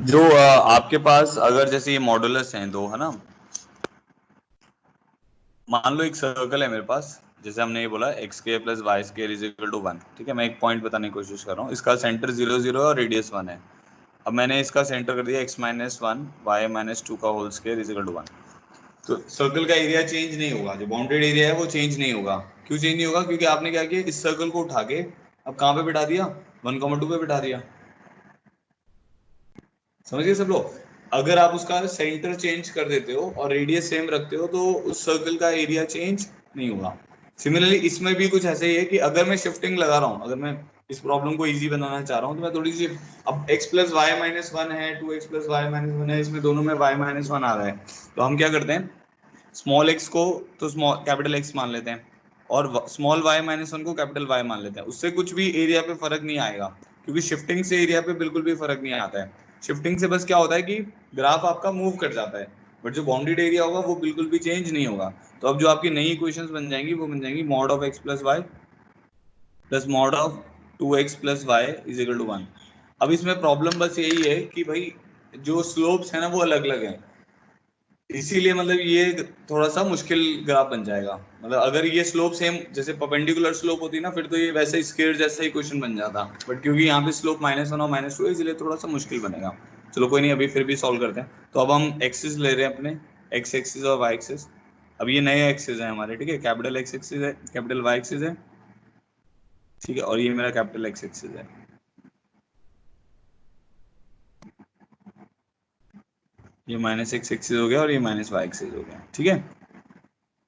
जो आपके पास अगर जैसे ये मॉडुलस हैं दो, है ना, मान लो एक सर्कल है मेरे पास, जैसे हमने ये बोला एक्स के plus y square is equal to 1, ठीक है। मैं एक पॉइंट बताने की कोशिश कर रहा हूँ, इसका सेंटर 0 0 और रेडियस 1 है। अब मैंने इसका सेंटर कर दिया x माइनस 1 वाई माइनस 2 का whole square is equal to 1। तो सर्कल का एरिया चेंज नहीं होगा, जो बाउंडेड एरिया है वो चेंज नहीं होगा। क्यों चेंज नहीं होगा? क्योंकि आपने क्या किया, इस सर्कल को उठा के अब कहाँ पे बिठा दिया, 1,2 पे बिठा दिया। समझिए सब लोग, अगर आप उसका सेंटर चेंज कर देते हो और रेडियस सेम रखते हो तो उस सर्कल का एरिया चेंज नहीं होगा। सिमिलरली इसमें भी कुछ ऐसे ही है कि अगर मैं शिफ्टिंग लगा रहा हूँ, अगर मैं इस प्रॉब्लम को इजी बनाना चाह रहा हूँ तो मैं थोड़ी सी, अब x plus y minus one है, 2x plus y minus one है, इसमें दोनों में y माइनस वन आ रहा है, तो हम क्या करते हैं, स्मॉल x को तो स्मॉल कैपिटल X मान लेते हैं और स्मॉल y माइनस वन को कैपिटल Y मान लेते हैं। उससे कुछ भी एरिया पे फर्क नहीं आएगा, क्योंकि शिफ्टिंग से एरिया पे बिल्कुल भी फर्क नहीं आता है। शिफ्टिंग से बस क्या होता है कि ग्राफ आपका मूव कर जाता है, बट जो बाउंडेड एरिया होगा वो बिल्कुल भी चेंज नहीं होगा। तो अब जो आपकी नई इक्वेशंस बन जाएंगी वो बन जाएंगी mod of x plus y plus mod of 2x plus y is equal to 1। अब इसमें प्रॉब्लम बस यही है कि भाई जो स्लोप्स है ना वो अलग अलग है, इसीलिए मतलब ये थोड़ा सा मुश्किल ग्राफ बन जाएगा। मतलब अगर ये स्लोप सेम जैसे परपेंडिकुलर स्लोप होती ना फिर तो ये वैसे स्क्वायर जैसा ही क्वेश्चन बन जाता, बट क्योंकि यहाँ पे स्लोप -1 और -2 है इसलिए थोड़ा सा मुश्किल बनेगा। चलो कोई नहीं, अभी फिर भी सॉल्व करते हैं। तो अब हम एक्सिस ले रहे हैं अपने, एक्स एक्सिस और वाई एक्सिस। अब ये नए एक्सिस है हमारे, ठीक है, कैपिटल एक्स एक्सिस है, कैपिटल वाई एक्सिस है, ठीक है, और ये मेरा कैपिटल एक्स एक्सिस है। ये -x एक्सिस हो गया और ये -y एक्सिस हो गया, ठीक है।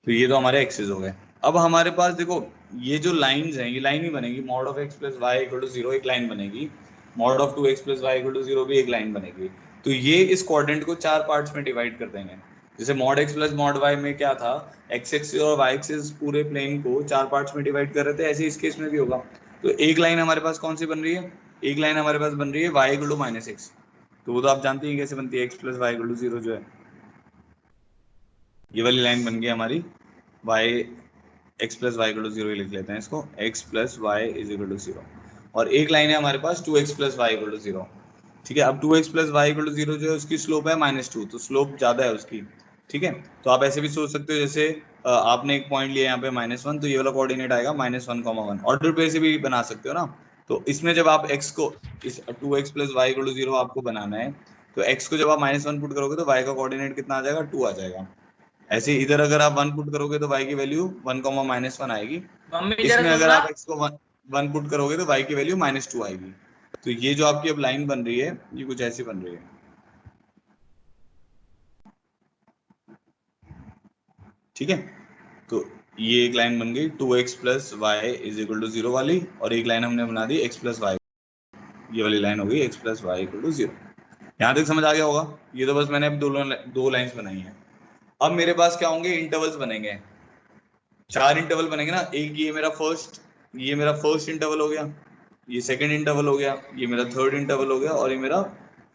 तो ये तो हमारे एक्सेस हो गए। अब हमारे पास देखो ये जो लाइंस हैं ये लाइन ही बनेगी, mod of x plus y equal to 0 एक लाइन बनेगी, mod of 2x plus y equal to 0 भी एक लाइन बनेगी। तो ये इस क्वाड्रेंट को चार पार्ट्स में डिवाइड कर देंगे। जैसे mod x plus mod y में क्या था, x एक्सिस और y एक्सिस पूरे प्लेन को चार पार्ट्स में डिवाइड कर रहे थे, ऐसे इस केस में भी होगा। तो एक लाइन हमारे पास कौन सी बन रही है, एक लाइन हमारे पास बन रही है y इक्वल टू -x। तो वो तो आप जानते हैं कैसे बनती है, x plus y equal to 0 जो है, ये वाली लाइन बन गई हमारी y x plus y equal to 0 लिख लेते हैं इसको, x plus y is equal to 0। और एक लाइन है हमारे पास 2x plus y equal to 0, ठीक है। अब 2x plus y equal to 0 जो है उसकी स्लोप है -2, तो स्लोप ज्यादा है उसकी, ठीक है। तो आप ऐसे भी सोच सकते हो, जैसे आपने एक पॉइंट लिया यहाँ पे -1, तो ये वाला कोऑर्डिनेट आएगा -1,1। ऑर्डर पे से भी बना सकते हो ना। तो इसमें जब आप x को, इस 2x plus y equal to 0 आपको बनाना है, तो x को जब आप -1 पुट करोगे तो y का कोऑर्डिनेट कितना आ जाएगा, 2 आ जाएगा। ऐसे इधर अगर आप 1 पुट करोगे तो y की वैल्यू 1, -1 आएगी। मम्मी जरा इसमें अगर सुनना। आप x को 1 पुट करोगे तो y की वैल्यू -2 आएगी। तो ये जो आपकी अब लाइन बन रही है ये कुछ ऐसी बन रही है, ठीक है। तो ये एक लाइन बन गई 2x plus y is equal to 0 वाली, और एक लाइन हमने बना दी x प्लस वाई, ये वाली लाइन हो गई x plus y equal to 0। यहाँ तक समझ आ गया होगा। ये तो बस मैंने अब दो लाइंस बनाई है। अब मेरे पास क्या होंगे, इंटरवल्स बनेंगे, चार इंटरवल बनेंगे ना। एक ये मेरा फर्स्ट इंटरवल हो गया, ये सेकंड इंटरवल हो गया, ये मेरा थर्ड इंटरवल हो गया, और ये मेरा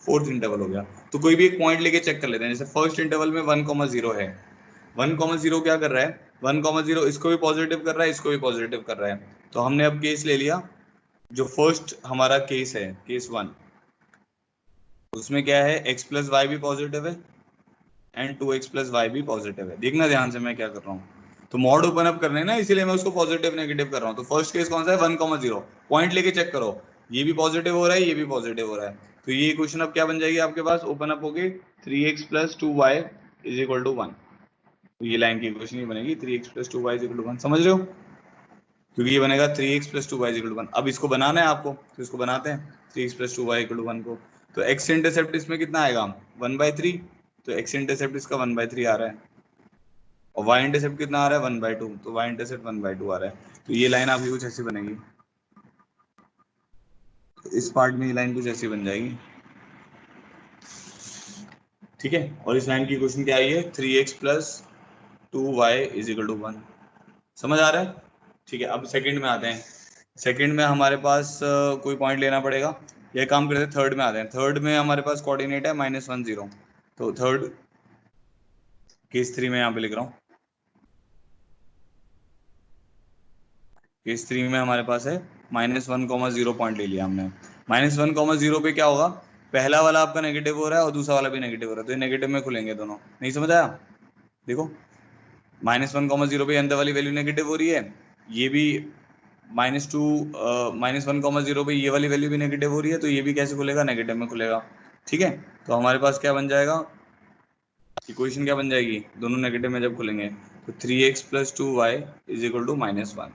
फोर्थ इंटरवल हो गया। तो कोई भी एक पॉइंट लेके चेक कर लेते हैं। जैसे फर्स्ट इंटरवल में 1,0 है, 1,0 क्या कर रहा है, 1,0 इसको भी पॉजिटिव कर रहा है, इसको भी पॉजिटिव कर रहा है। तो हमने अब केस ले लिया, जो फर्स्ट हमारा केस है, केस 1, उसमें क्या है, x प्लस वाई भी पॉजिटिव है एंड 2x प्लस वाई भी पॉजिटिव है। देखना ध्यान से मैं क्या कर रहा हूँ, तो मॉड ओपन अप करने ना, इसीलिए मैं उसको पॉजिटिव नेगेटिव कर रहा हूँ। तो फर्स्ट केस कौन सा है, 1,0, पॉइंट लेके चेक करो, ये भी पॉजिटिव हो रहा है, ये भी पॉजिटिव हो रहा है। तो ये इक्वेशन अब क्या बन जाएगी आपके पास, ओपन अप होगी 3x plus 2y is equal to 1। तो ये लाइन की इक्वेशन ही बनेगी 3x plus 2y is equal to 1, समझ रहे हो, क्योंकि ये बनेगा 3x plus 2y is equal to 1। अब इसको बनाना है आपको, तो इसको बनाते हैं 3x plus 2y equal to 1 को। तो x इंटरसेप्ट इसमें कितना आएगा, 1/3, तो x इंटरसेप्ट इसका 1/3 आ रहा है, और y इंटरसेप्ट कितना आ रहा है, 1/2, तो y इंटरसेप्ट 1/2 आ रहा है। तो ये लाइन आपकी कुछ ऐसी बनेगी, तो इस पार्ट में ये लाइन कुछ ऐसी बन जाएगी, ठीक है। और इस लाइन की इक्वेशन क्या आई है, 3x plus 2y is equal to 1, समझ आ रहा है, ठीक है। अब सेकंड में आते हैं। सेकंड में हमारे पास कोई पॉइंट लेना पड़ेगा, यह काम करते हैं, थर्ड में आते हैं। थर्ड में हमारे पास कोऑर्डिनेट है -1,0, तो थर्ड केस 3 में यहाँ पे लिख रहा हूँ, केस 3 में हमारे पास है -1,0 पॉइंट ले लिया हमने। -1,0 पे क्या होगा, पहला वाला आपका नेगेटिव हो रहा है और दूसरा वाला भी नेगेटिव हो रहा है, तो ये नेगेटिव में खुलेंगे दोनों। नहीं समझ आया? देखो -1,0 पे अंदर वाली वैल्यू नेगेटिव हो रही है, ये भी -1,0 पे ये वाली वैल्यू भी नेगेटिव हो रही है, तो ये भी कैसे खुलेगा, नेगेटिव में खुलेगा। ठीक है, तो हमारे पास क्या बन जाएगा, इक्वेशन क्या बन जाएगी, दोनों नेगेटिव में जब खुलेंगे, तो 3x + 2y = -1।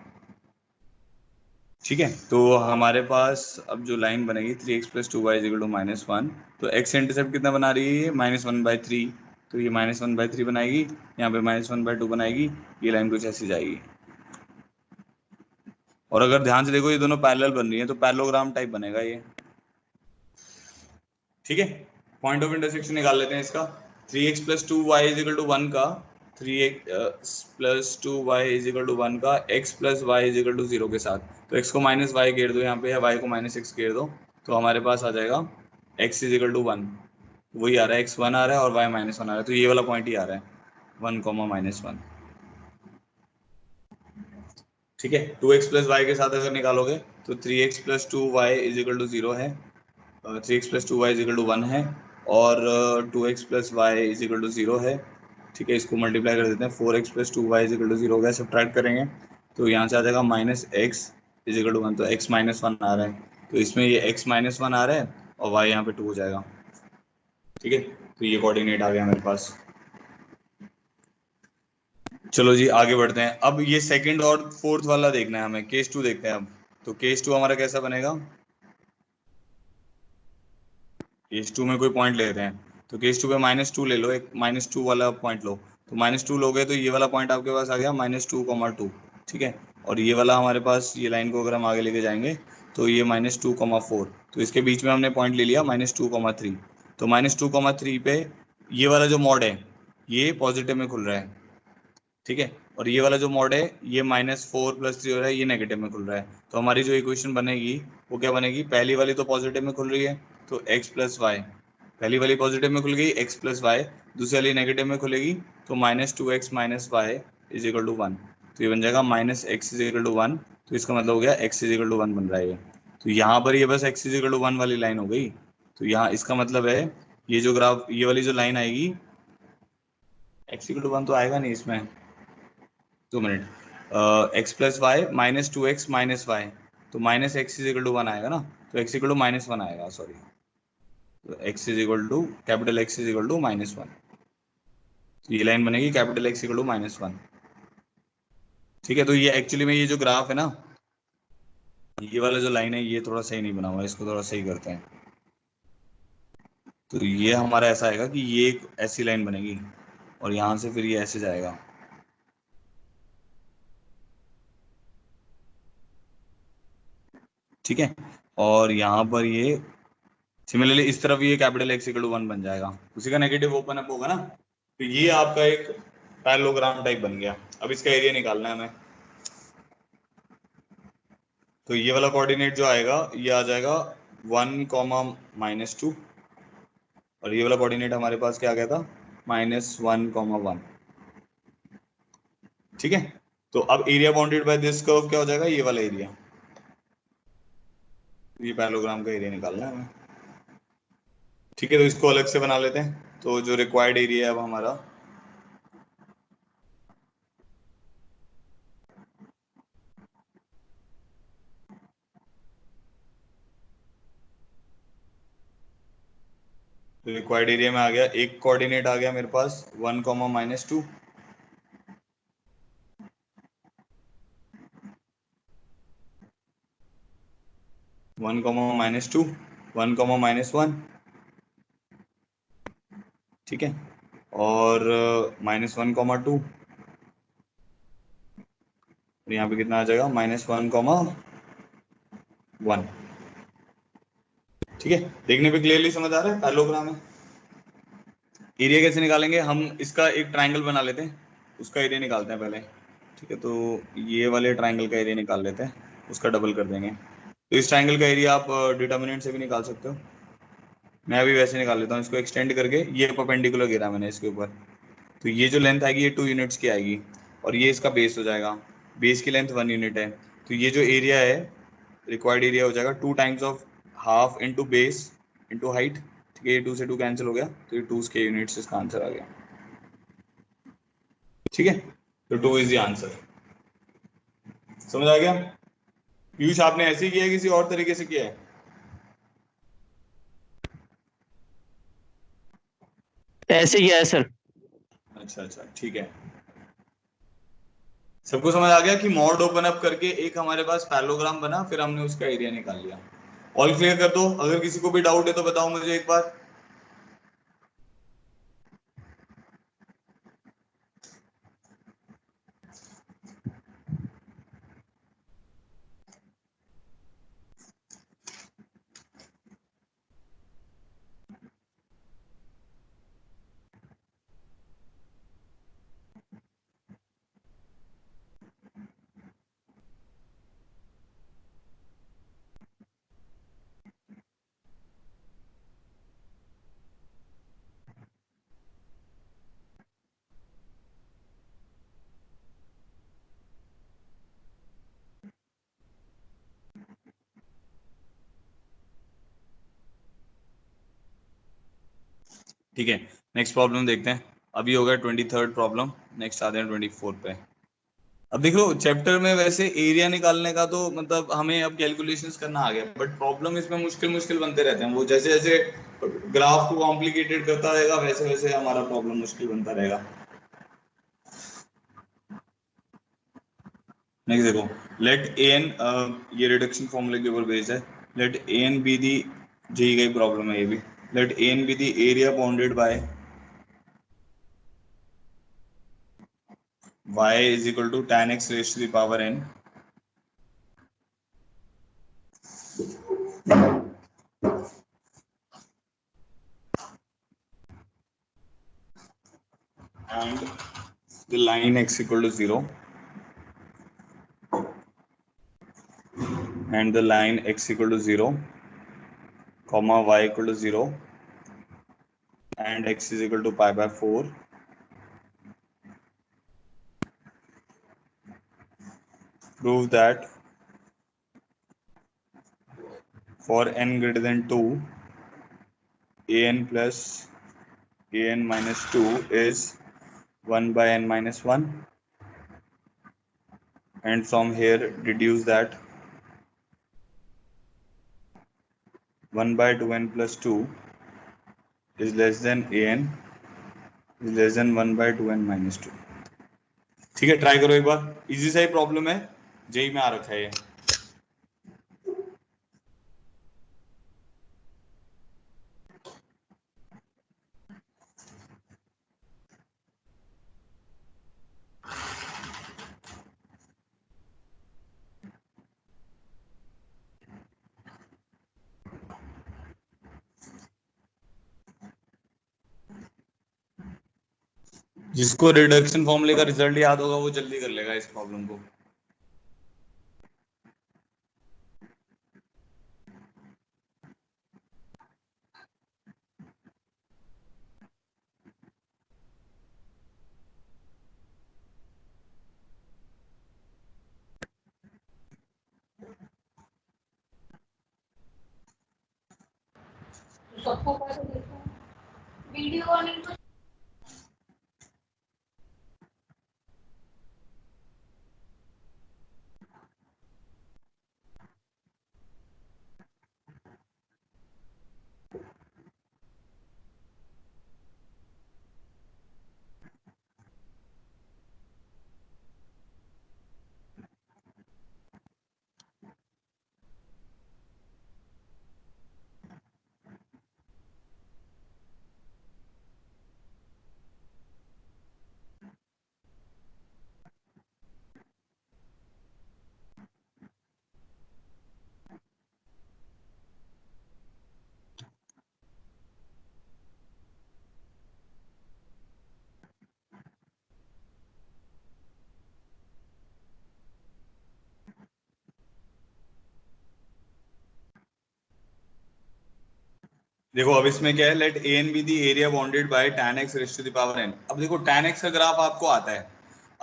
ठीक है, तो हमारे पास अब जो लाइन बनेगी 3x + 2y = -1, तो x इंटरसेप्ट कितना बना रही है, -1/3, तो ये -1/3 बनाएगी, यहाँ पे -1/2 बनाएगी, ये लाइन कुछ ऐसी जाएगी। और अगर ध्यान से देखो ये दोनों पैरेलल बन रही है, तो पैरेललोग्राम टाइप बनेगा ये। ठीक है, पॉइंट ऑफ इंटरसेक्शन निकाल लेते हैं इसका। 3x + 2y = 1 का 3x + 2y = 1 का x + y = 0 के साथ, तो x को -y घेर दो यहाँ पे, या y को -x घेर दो, तो हमारे पास आ जाएगा x = 1, वही आ रहा है, x 1 आ रहा है और y -1 आ रहा है, तो ये वाला पॉइंट ही आ रहा है 1, -1। ठीक है, 2x + y के साथ अगर निकालोगे तो 3x + 2y = 0 है, 3x + 2y = 1 है, और 2x + y = 0 है। ठीक है, इसको मल्टीप्लाई कर देते हैं, 4x + 2y = 0 होगा, सब्ट्रैक्ट करेंगे तो यहाँ से आ जाएगा -x = 1, तो x -1 आ रहा है, तो इसमें ये x -1 आ रहा है और y यहाँ पे 2 हो जाएगा। ठीक है, तो ये कोऑर्डिनेट आ गया मेरे पास। चलो जी आगे बढ़ते हैं, अब ये सेकंड और फोर्थ वाला देखना है हमें, केस 2 देखते हैं अब। तो केस 2 हमारा कैसा बनेगा, केस 2 में कोई पॉइंट ले रहे हैं, तो केस 2 पे -2 ले लो, एक -2 वाला पॉइंट लो, तो -2 लोगे तो ये वाला पॉइंट आपके पास आ गया -2,2। ठीक है, और ये वाला हमारे पास, ये लाइन को अगर हम आगे लेके जाएंगे तो ये -2,4, तो इसके बीच में हमने पॉइंट ले लिया -2,3, तो -2,3 पे ये वाला जो मॉड है ये पॉजिटिव में खुल रहा है। ठीक है, और ये वाला जो मॉड है ये -4 + 3 हो रहा है, ये नेगेटिव में खुल रहा है, तो हमारी जो इक्वेशन बनेगी वो क्या बनेगी, पहली वाली तो पॉजिटिव में खुल रही है, तो x + y, पहली वाली पॉजिटिव में खुल गई x + y, दूसरी वाली नेगेटिव में खुलेगी, तो -2x - y = 1, तो ये बन जाएगा -x = 1, तो इसका मतलब हो गया x = 1 बन रहा है ये, तो यहाँ पर ये बस x = 1 वाली लाइन हो गई, तो यहाँ इसका मतलब है ये जो ग्राफ, ये वाली जो लाइन आएगी, x = 1 तो आएगा नहीं इसमें, 2 minute, x + y -2x - y, तो -x = 1 आएगा ना, तो x = -1 आएगा, सॉरी, तो x कैपिटल X = -1, तो ये लाइन बनेगी कैपिटल X = -1। ठीक है, तो ये एक्चुअली में ये जो ग्राफ है ना, ये वाला जो लाइन है ये थोड़ा सही नहीं बना हुआ है, इसको थोड़ा सही करते हैं, तो ये हमारा ऐसा आएगा कि ये एक ऐसी लाइन बनेगी और यहाँ से फिर ये ऐसे जाएगा। ठीक है, और यहाँ पर ये सिमिलरली इस तरफ ये कैपिटल X = 1 बन जाएगा, उसी का नेगेटिव ओपन अप होगा ना, तो ये आपका एक पैरेललोग्राम टाइप बन गया। अब इसका एरिया निकालना है हमें, तो ये वाला कोऑर्डिनेट जो आएगा ये आ जाएगा 1, -2, और ये वाला कोऑर्डिनेट हमारे पास क्या आ गया था, -1, 1। ठीक है, तो अब area bounded by this curve क्या हो जाएगा, ये वाला एरिया, ये पैरेललोग्राम का एरिया निकालना है हमें। ठीक है, तो इसको अलग से बना लेते हैं, तो जो रिक्वायर्ड एरिया है अब हमारा, तो रिक्वायर्ड एरिया में आ गया, एक कोऑर्डिनेट आ गया मेरे पास 1, -2, -1, -1, ठीक है, और -1, 2, और यहाँ पे कितना आ जाएगा, -1, 1। ठीक है, देखने पे क्लियरली समझ आ रहा है पैरेललोग्राम है। एरिया कैसे निकालेंगे हम, इसका एक ट्राइंगल बना लेते हैं, उसका एरिया निकालते हैं पहले। ठीक है, तो ये वाले ट्राइंगल का एरिया निकाल लेते हैं, उसका डबल कर देंगे, तो इस ट्राइंगल का एरिया आप डिटर्मिनेंट से भी निकाल सकते हो, मैं अभी वैसे निकाल लेता हूँ, इसको एक्सटेंड करके, ये परपेंडिकुलर गिरा मैंने इसके ऊपर, तो ये जो लेंथ आएगी ये 2 यूनिट्स की आएगी, और ये इसका बेस हो जाएगा, बेस की लेंथ 1 यूनिट है, तो ये जो एरिया है रिक्वायर्ड एरिया हो जाएगा 2 times of half into base into height. ठीक है, ये 2 से 2 कैंसिल हो गया, तो ये 2 के यूनिट्स इसका आंसर आ गया। ठीक है, तो 2 इज द आंसर। समझ आ गया? पीयूष आपने ऐसे ही किया है, किसी और तरीके से किया है? ऐसे किया है सर। अच्छा अच्छा, ठीक है। सबको समझ आ गया कि मॉड ओपन अप करके एक हमारे पास पैरेललोग्राम बना, फिर हमने उसका एरिया निकाल लिया। ऑल क्लियर कर दो, अगर किसी को भी डाउट है तो बताओ मुझे एक बार। ठीक है, नेक्स्ट प्रॉब्लम देखते हैं। अभी होगा 23rd प्रॉब्लम, नेक्स्ट आते हैं 24 पे। अब देख लो, चैप्टर में वैसे एरिया निकालने का तो मतलब हमें अब कैलकुलेशंस करना आ गया, बट प्रॉब्लम इसमें मुश्किल मुश्किल बनते रहते हैं। वो जैसे जैसे ग्राफ को कॉम्प्लिकेटेड करता रहेगा, वैसे वैसे हमारा प्रॉब्लम मुश्किल बनता रहेगा। नेक्स्ट देखो, लेट ए एन, ये रिडक्शन फॉर्मूले के ऊपर बेस्ड है। Let a n be the, दी गई प्रॉब्लम है ये भी। Let a n be the area bounded by y is equal to tan x raised to the power n and the line x equal to 0 and the line x equal to 0 comma y equal to 0 and x is equal to pi by 4. Prove that for n greater than 2 an plus an minus 2 is 1 by n minus 1, and from here deduce that 1 by 2n plus 2 is less than an is less than 1 by 2n minus 2. ठीक है, ट्राई करो एक बार, इजी सा ही प्रॉब्लम है, जेई में आ रखा है ये। जिसको रिडक्शन फॉर्मूले का रिजल्ट याद होगा वो जल्दी कर लेगा इस प्रॉब्लम को। सबको कैसे देखा वीडियो ऑन इनको। देखो अब इसमें क्या है, let a n be the area bounded by tan x raise to the power n। अब देखो tan x का ग्राफ आपको आता है,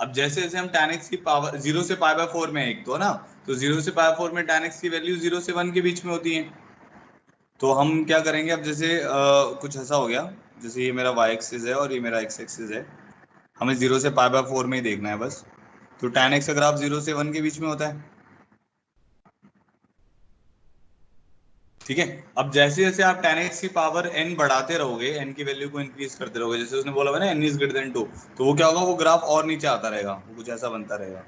अब जैसे जैसे हम tan x की पावर 0 से पाई बाय 4 में एक तो ना, तो 0 से पाई 4 में tan x की वैल्यू 0 से 1 के बीच में होती है। तो हम क्या करेंगे, अब जैसे कुछ ऐसा हो गया, जैसे ये मेरा y एक्सिस है और ये मेरा x एक्सिस है, हमें 0 से पाई बाय 4 में ही देखना है बस। तो tan x का ग्राफ 0 से 1 के बीच में होता है, ठीक है। अब जैसे जैसे आप tan x की पावर n बढ़ाते रहोगे, n की वैल्यू को इंक्रीज करते रहोगे, जैसे उसने बोला ना n इज ग्रेटर देन 2, तो वो क्या होगा, वो ग्राफ और नीचे आता रहेगा, वो कुछ ऐसा बनता रहेगा,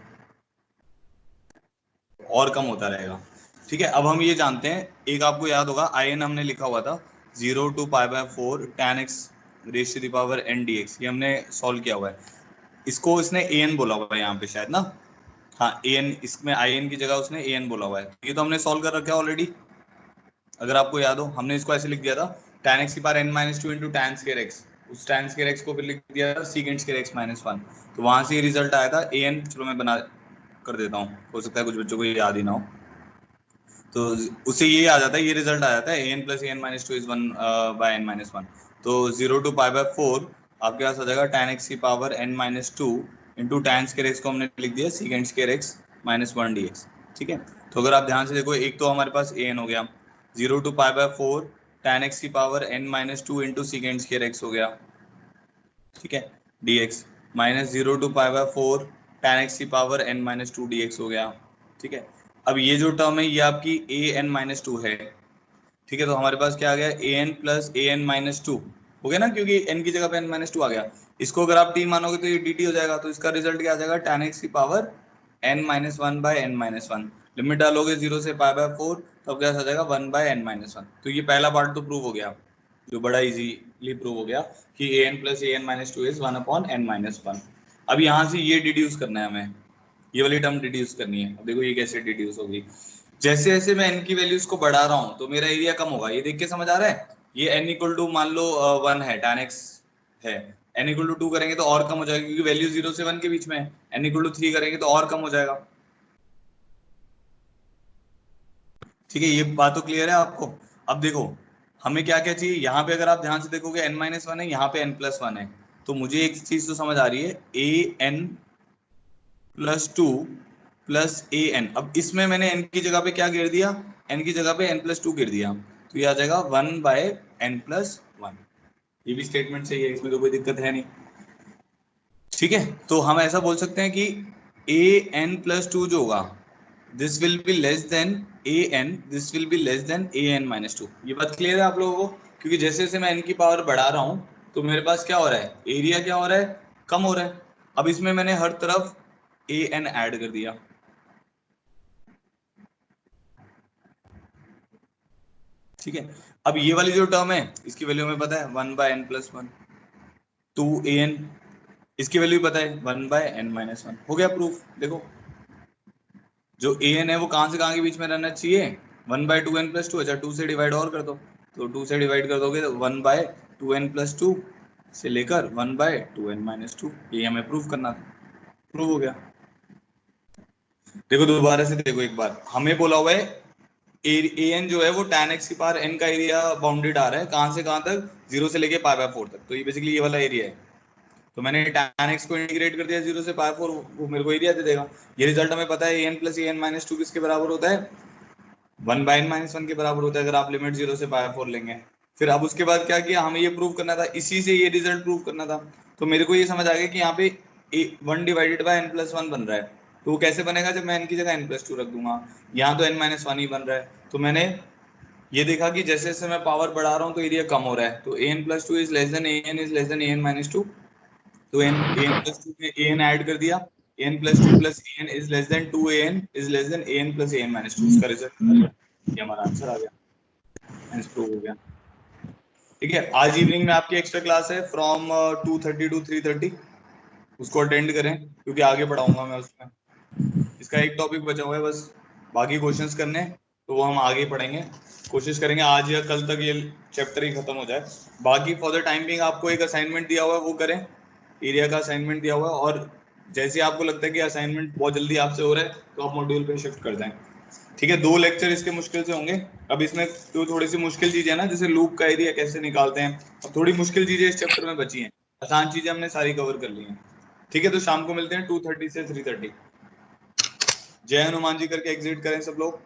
और कम होता रहेगा, ठीक है। अब हम ये जानते हैं, एक आपको याद होगा in हमने लिखा हुआ था 0 to pi by 4 tan x raise to the power n dx, ये हमने सॉल्व किया हुआ है। इसको इसने an बोला हुआ है यहाँ पे शायद ना, हाँ an, इसमें in की जगह उसने an बोला हुआ है, ये तो हमने सॉल्व कर रखा है ऑलरेडी। अगर आपको याद हो, हमने इसको ऐसे लिख दिया था tan x की power n minus two into tan square x, उस tan स्क्वायर x को फिर लिख दिया था secant स्क्वायर x माइनस 1, तो वहां से ये रिजल्ट आया था an। चलो मैं बना कर देता हूँ, हो सकता है कुछ बच्चों को याद ही ना हो, तो उससे ये आ जाता है, ये रिजल्ट आ जाता है an plus an minus two is 1 by n minus 1। तो 0 टू पाई बाय 4 आपके पास आ जाएगा tan x की power n minus 2 into tan square x को हमने लिख दिया secant square x minus 1 dx, ठीक है। तो अगर आप ध्यान से देखो, एक तो हमारे पास an हो गया, 0 to pi by 4 tan x की power n minus 2 into secant square x हो गया, ठीक है, dx, minus 0 to pi by 4 tan x की पावर n माइनस 2 dx हो गया, ठीक है। अब ये जो टर्म है ये आपकी a n माइनस 2 है, ठीक है। तो हमारे पास क्या आ गया, a n plus a n minus 2 हो गया ना, क्योंकि n की जगह पे n माइनस 2 आ गया। इसको अगर आप t मानोगे तो ये dt हो जाएगा, तो इसका रिजल्ट क्या आ जाएगा, tan x की power n minus 1 by n minus 1। Limit डालोगे 0 से पाई बाय 4, तो क्या आ जाएगा 1 बाय n माइनस 1। तो ये पहला पार्ट तो प्रूव हो गया, जो बड़ा इजीली प्रूव हो गया कि a n plus a n minus 2 is 1 upon n minus 1। अब यहाँ से ये डिड्यूस करना है हमें, ये वाली टर्म डिड्यूस करनी है। अब देखो ये कैसे डिड्यूस होगी, जैसे जैसे मैं n की वैल्यूज को बढ़ा रहा हूँ तो मेरा एरिया कम होगा, ये देख के समझ आ रहा है। ये n इक्वल टू मान लो 1 है, tan x है, n इक्वल टू 2 करेंगे तो और कम हो जाएगा, क्योंकि वैल्यू 0 से 1 के बीच में है। n इक्वल टू 3 करेंगे तो और कम हो जाएगा, ठीक है। ये बात तो क्लियर है आपको। अब देखो हमें क्या क्या चाहिए, यहाँ पे अगर आप ध्यान से देखोगे n माइनस 1 है, यहाँ पे n प्लस 1 है, तो मुझे एक चीज तो समझ आ रही है, a n plus 2 plus a n. अब इसमें मैंने n की जगह पे क्या गिर दिया, n की जगह पे n प्लस 2 गिर दिया, तो ये आ जाएगा 1 बाय n प्लस 1। ये भी स्टेटमेंट सही है, इसमें तो कोई दिक्कत है नहीं, ठीक है। तो हम ऐसा बोल सकते हैं कि a n प्लस 2 जो होगा, this will be less then a n, this will be less then a n minus 2। ये बात क्लियर है आप लोगों को, क्योंकि जैसे जैसे मैं n की पावर बढ़ा रहा हूँ तो मेरे पास क्या हो रहा है, एरिया क्या हो रहा है, कम हो रहा है। अब इसमें मैंने हर तरफ a n ऐड कर दिया, ठीक है। अब ये वाली जो टर्म है इसकी वैल्यू हमें पता है 1 by n plus 1, 2 a n, इसकी वैल्यू पता है 1 बाय n माइनस 1। हो गया प्रूफ। देखो जो a n है वो कहां से कहां के बीच में रहना चाहिए, 1 बाय 2n प्लस 2। अच्छा 2 से डिवाइड और कर दो, तो 2 से डिवाइड कर दोगे तो 1 बाय 2n प्लस 2 से लेकर 1 बाय 2n माइनस 2, ये हमें प्रूफ करना था, प्रूव हो गया। देखो दोबारा से देखो, एक बार हमें बोला हुआ है ए एन जो है वो tan x की पावर n का एरिया बाउंडेड आ रहा है, कहां से कहां तक, 0 से लेके पाई बाय 4 तक, तो ये बेसिकली ये वाला एरिया है। तो मैंने tan x को इंटीग्रेट कर दिया 0 से पाई 4, वो मेरे को एरिया दे देगा। ये रिजल्ट हमें पता है an प्लस an माइनस 2 किसके बराबर होता है, 1 बाय n माइनस 1 के बराबर होता है, अगर आप लिमिट 0 से पाई 4 लेंगे। फिर अब उसके बाद क्या किया, हमें ये प्रूव करना था, इसी से ये रिजल्ट प्रूव करना था। तो मेरे को ये समझ आ गया कि यहाँ पे 1 डिवाइडेड बाय n प्लस 1 बन रहा है, तो वो कैसे बनेगा, जब मैं n की जगह n प्लस 2 रख दूंगा, यहाँ तो n माइनस 1 ही बन रहा है। तो मैंने ये देखा कि जैसे जैसे मैं पावर बढ़ा रहा हूँ तो एरिया कम हो रहा है, तो an plus 2 is less than an is less than an minus 2, तो an प्लस 2 में an ऐड कर दिया, an plus 2 plus an is less than 2an is less than an plus an minus 2, इसका रिजल्ट आ गया, ये हमारा आंसर आ गया, आंसर प्रूव हो गया, ठीक है। आज इवनिंग में आपकी एक्स्ट्रा क्लास है फ्रॉम 2:30 टू 3:30, उसको अटेंड करें क्योंकि आगे पढ़ाऊंगा मैं उसमें। इसका एक टॉपिक बचा हुआ है बस, बाकी क्वेश्चंस करने तो वो हम आगे पढ़ेंगे, कोशिश करेंगे आज या कल तक ये चैप्टर ही खत्म हो जाए। बाकी फॉर द टाइम बिंग आपको एक असाइनमेंट दिया हुआ है वो करें, एरिया का असाइनमेंट दिया हुआ है, और जैसे आपको लगता है कि असाइनमेंट बहुत जल्दी आपसे हो रहा है तो आप मॉड्यूल पे शिफ्ट कर जाएं, ठीक है। 2 लेक्चर इसके मुश्किल से होंगे। अब इसमें तो थोड़ी सी मुश्किल चीजें है ना, जैसे लूप का एरिया कैसे निकालते हैं, अब थोड़ी मुश्किल चीजें इस चैप्टर में बची हैं, आसान चीजें हमने सारी कवर कर ली हैं, ठीक है, तो शाम को मिलते हैं 2:30 से 3:30। जय हनुमान जी करके एग्जिट करें सब लोग।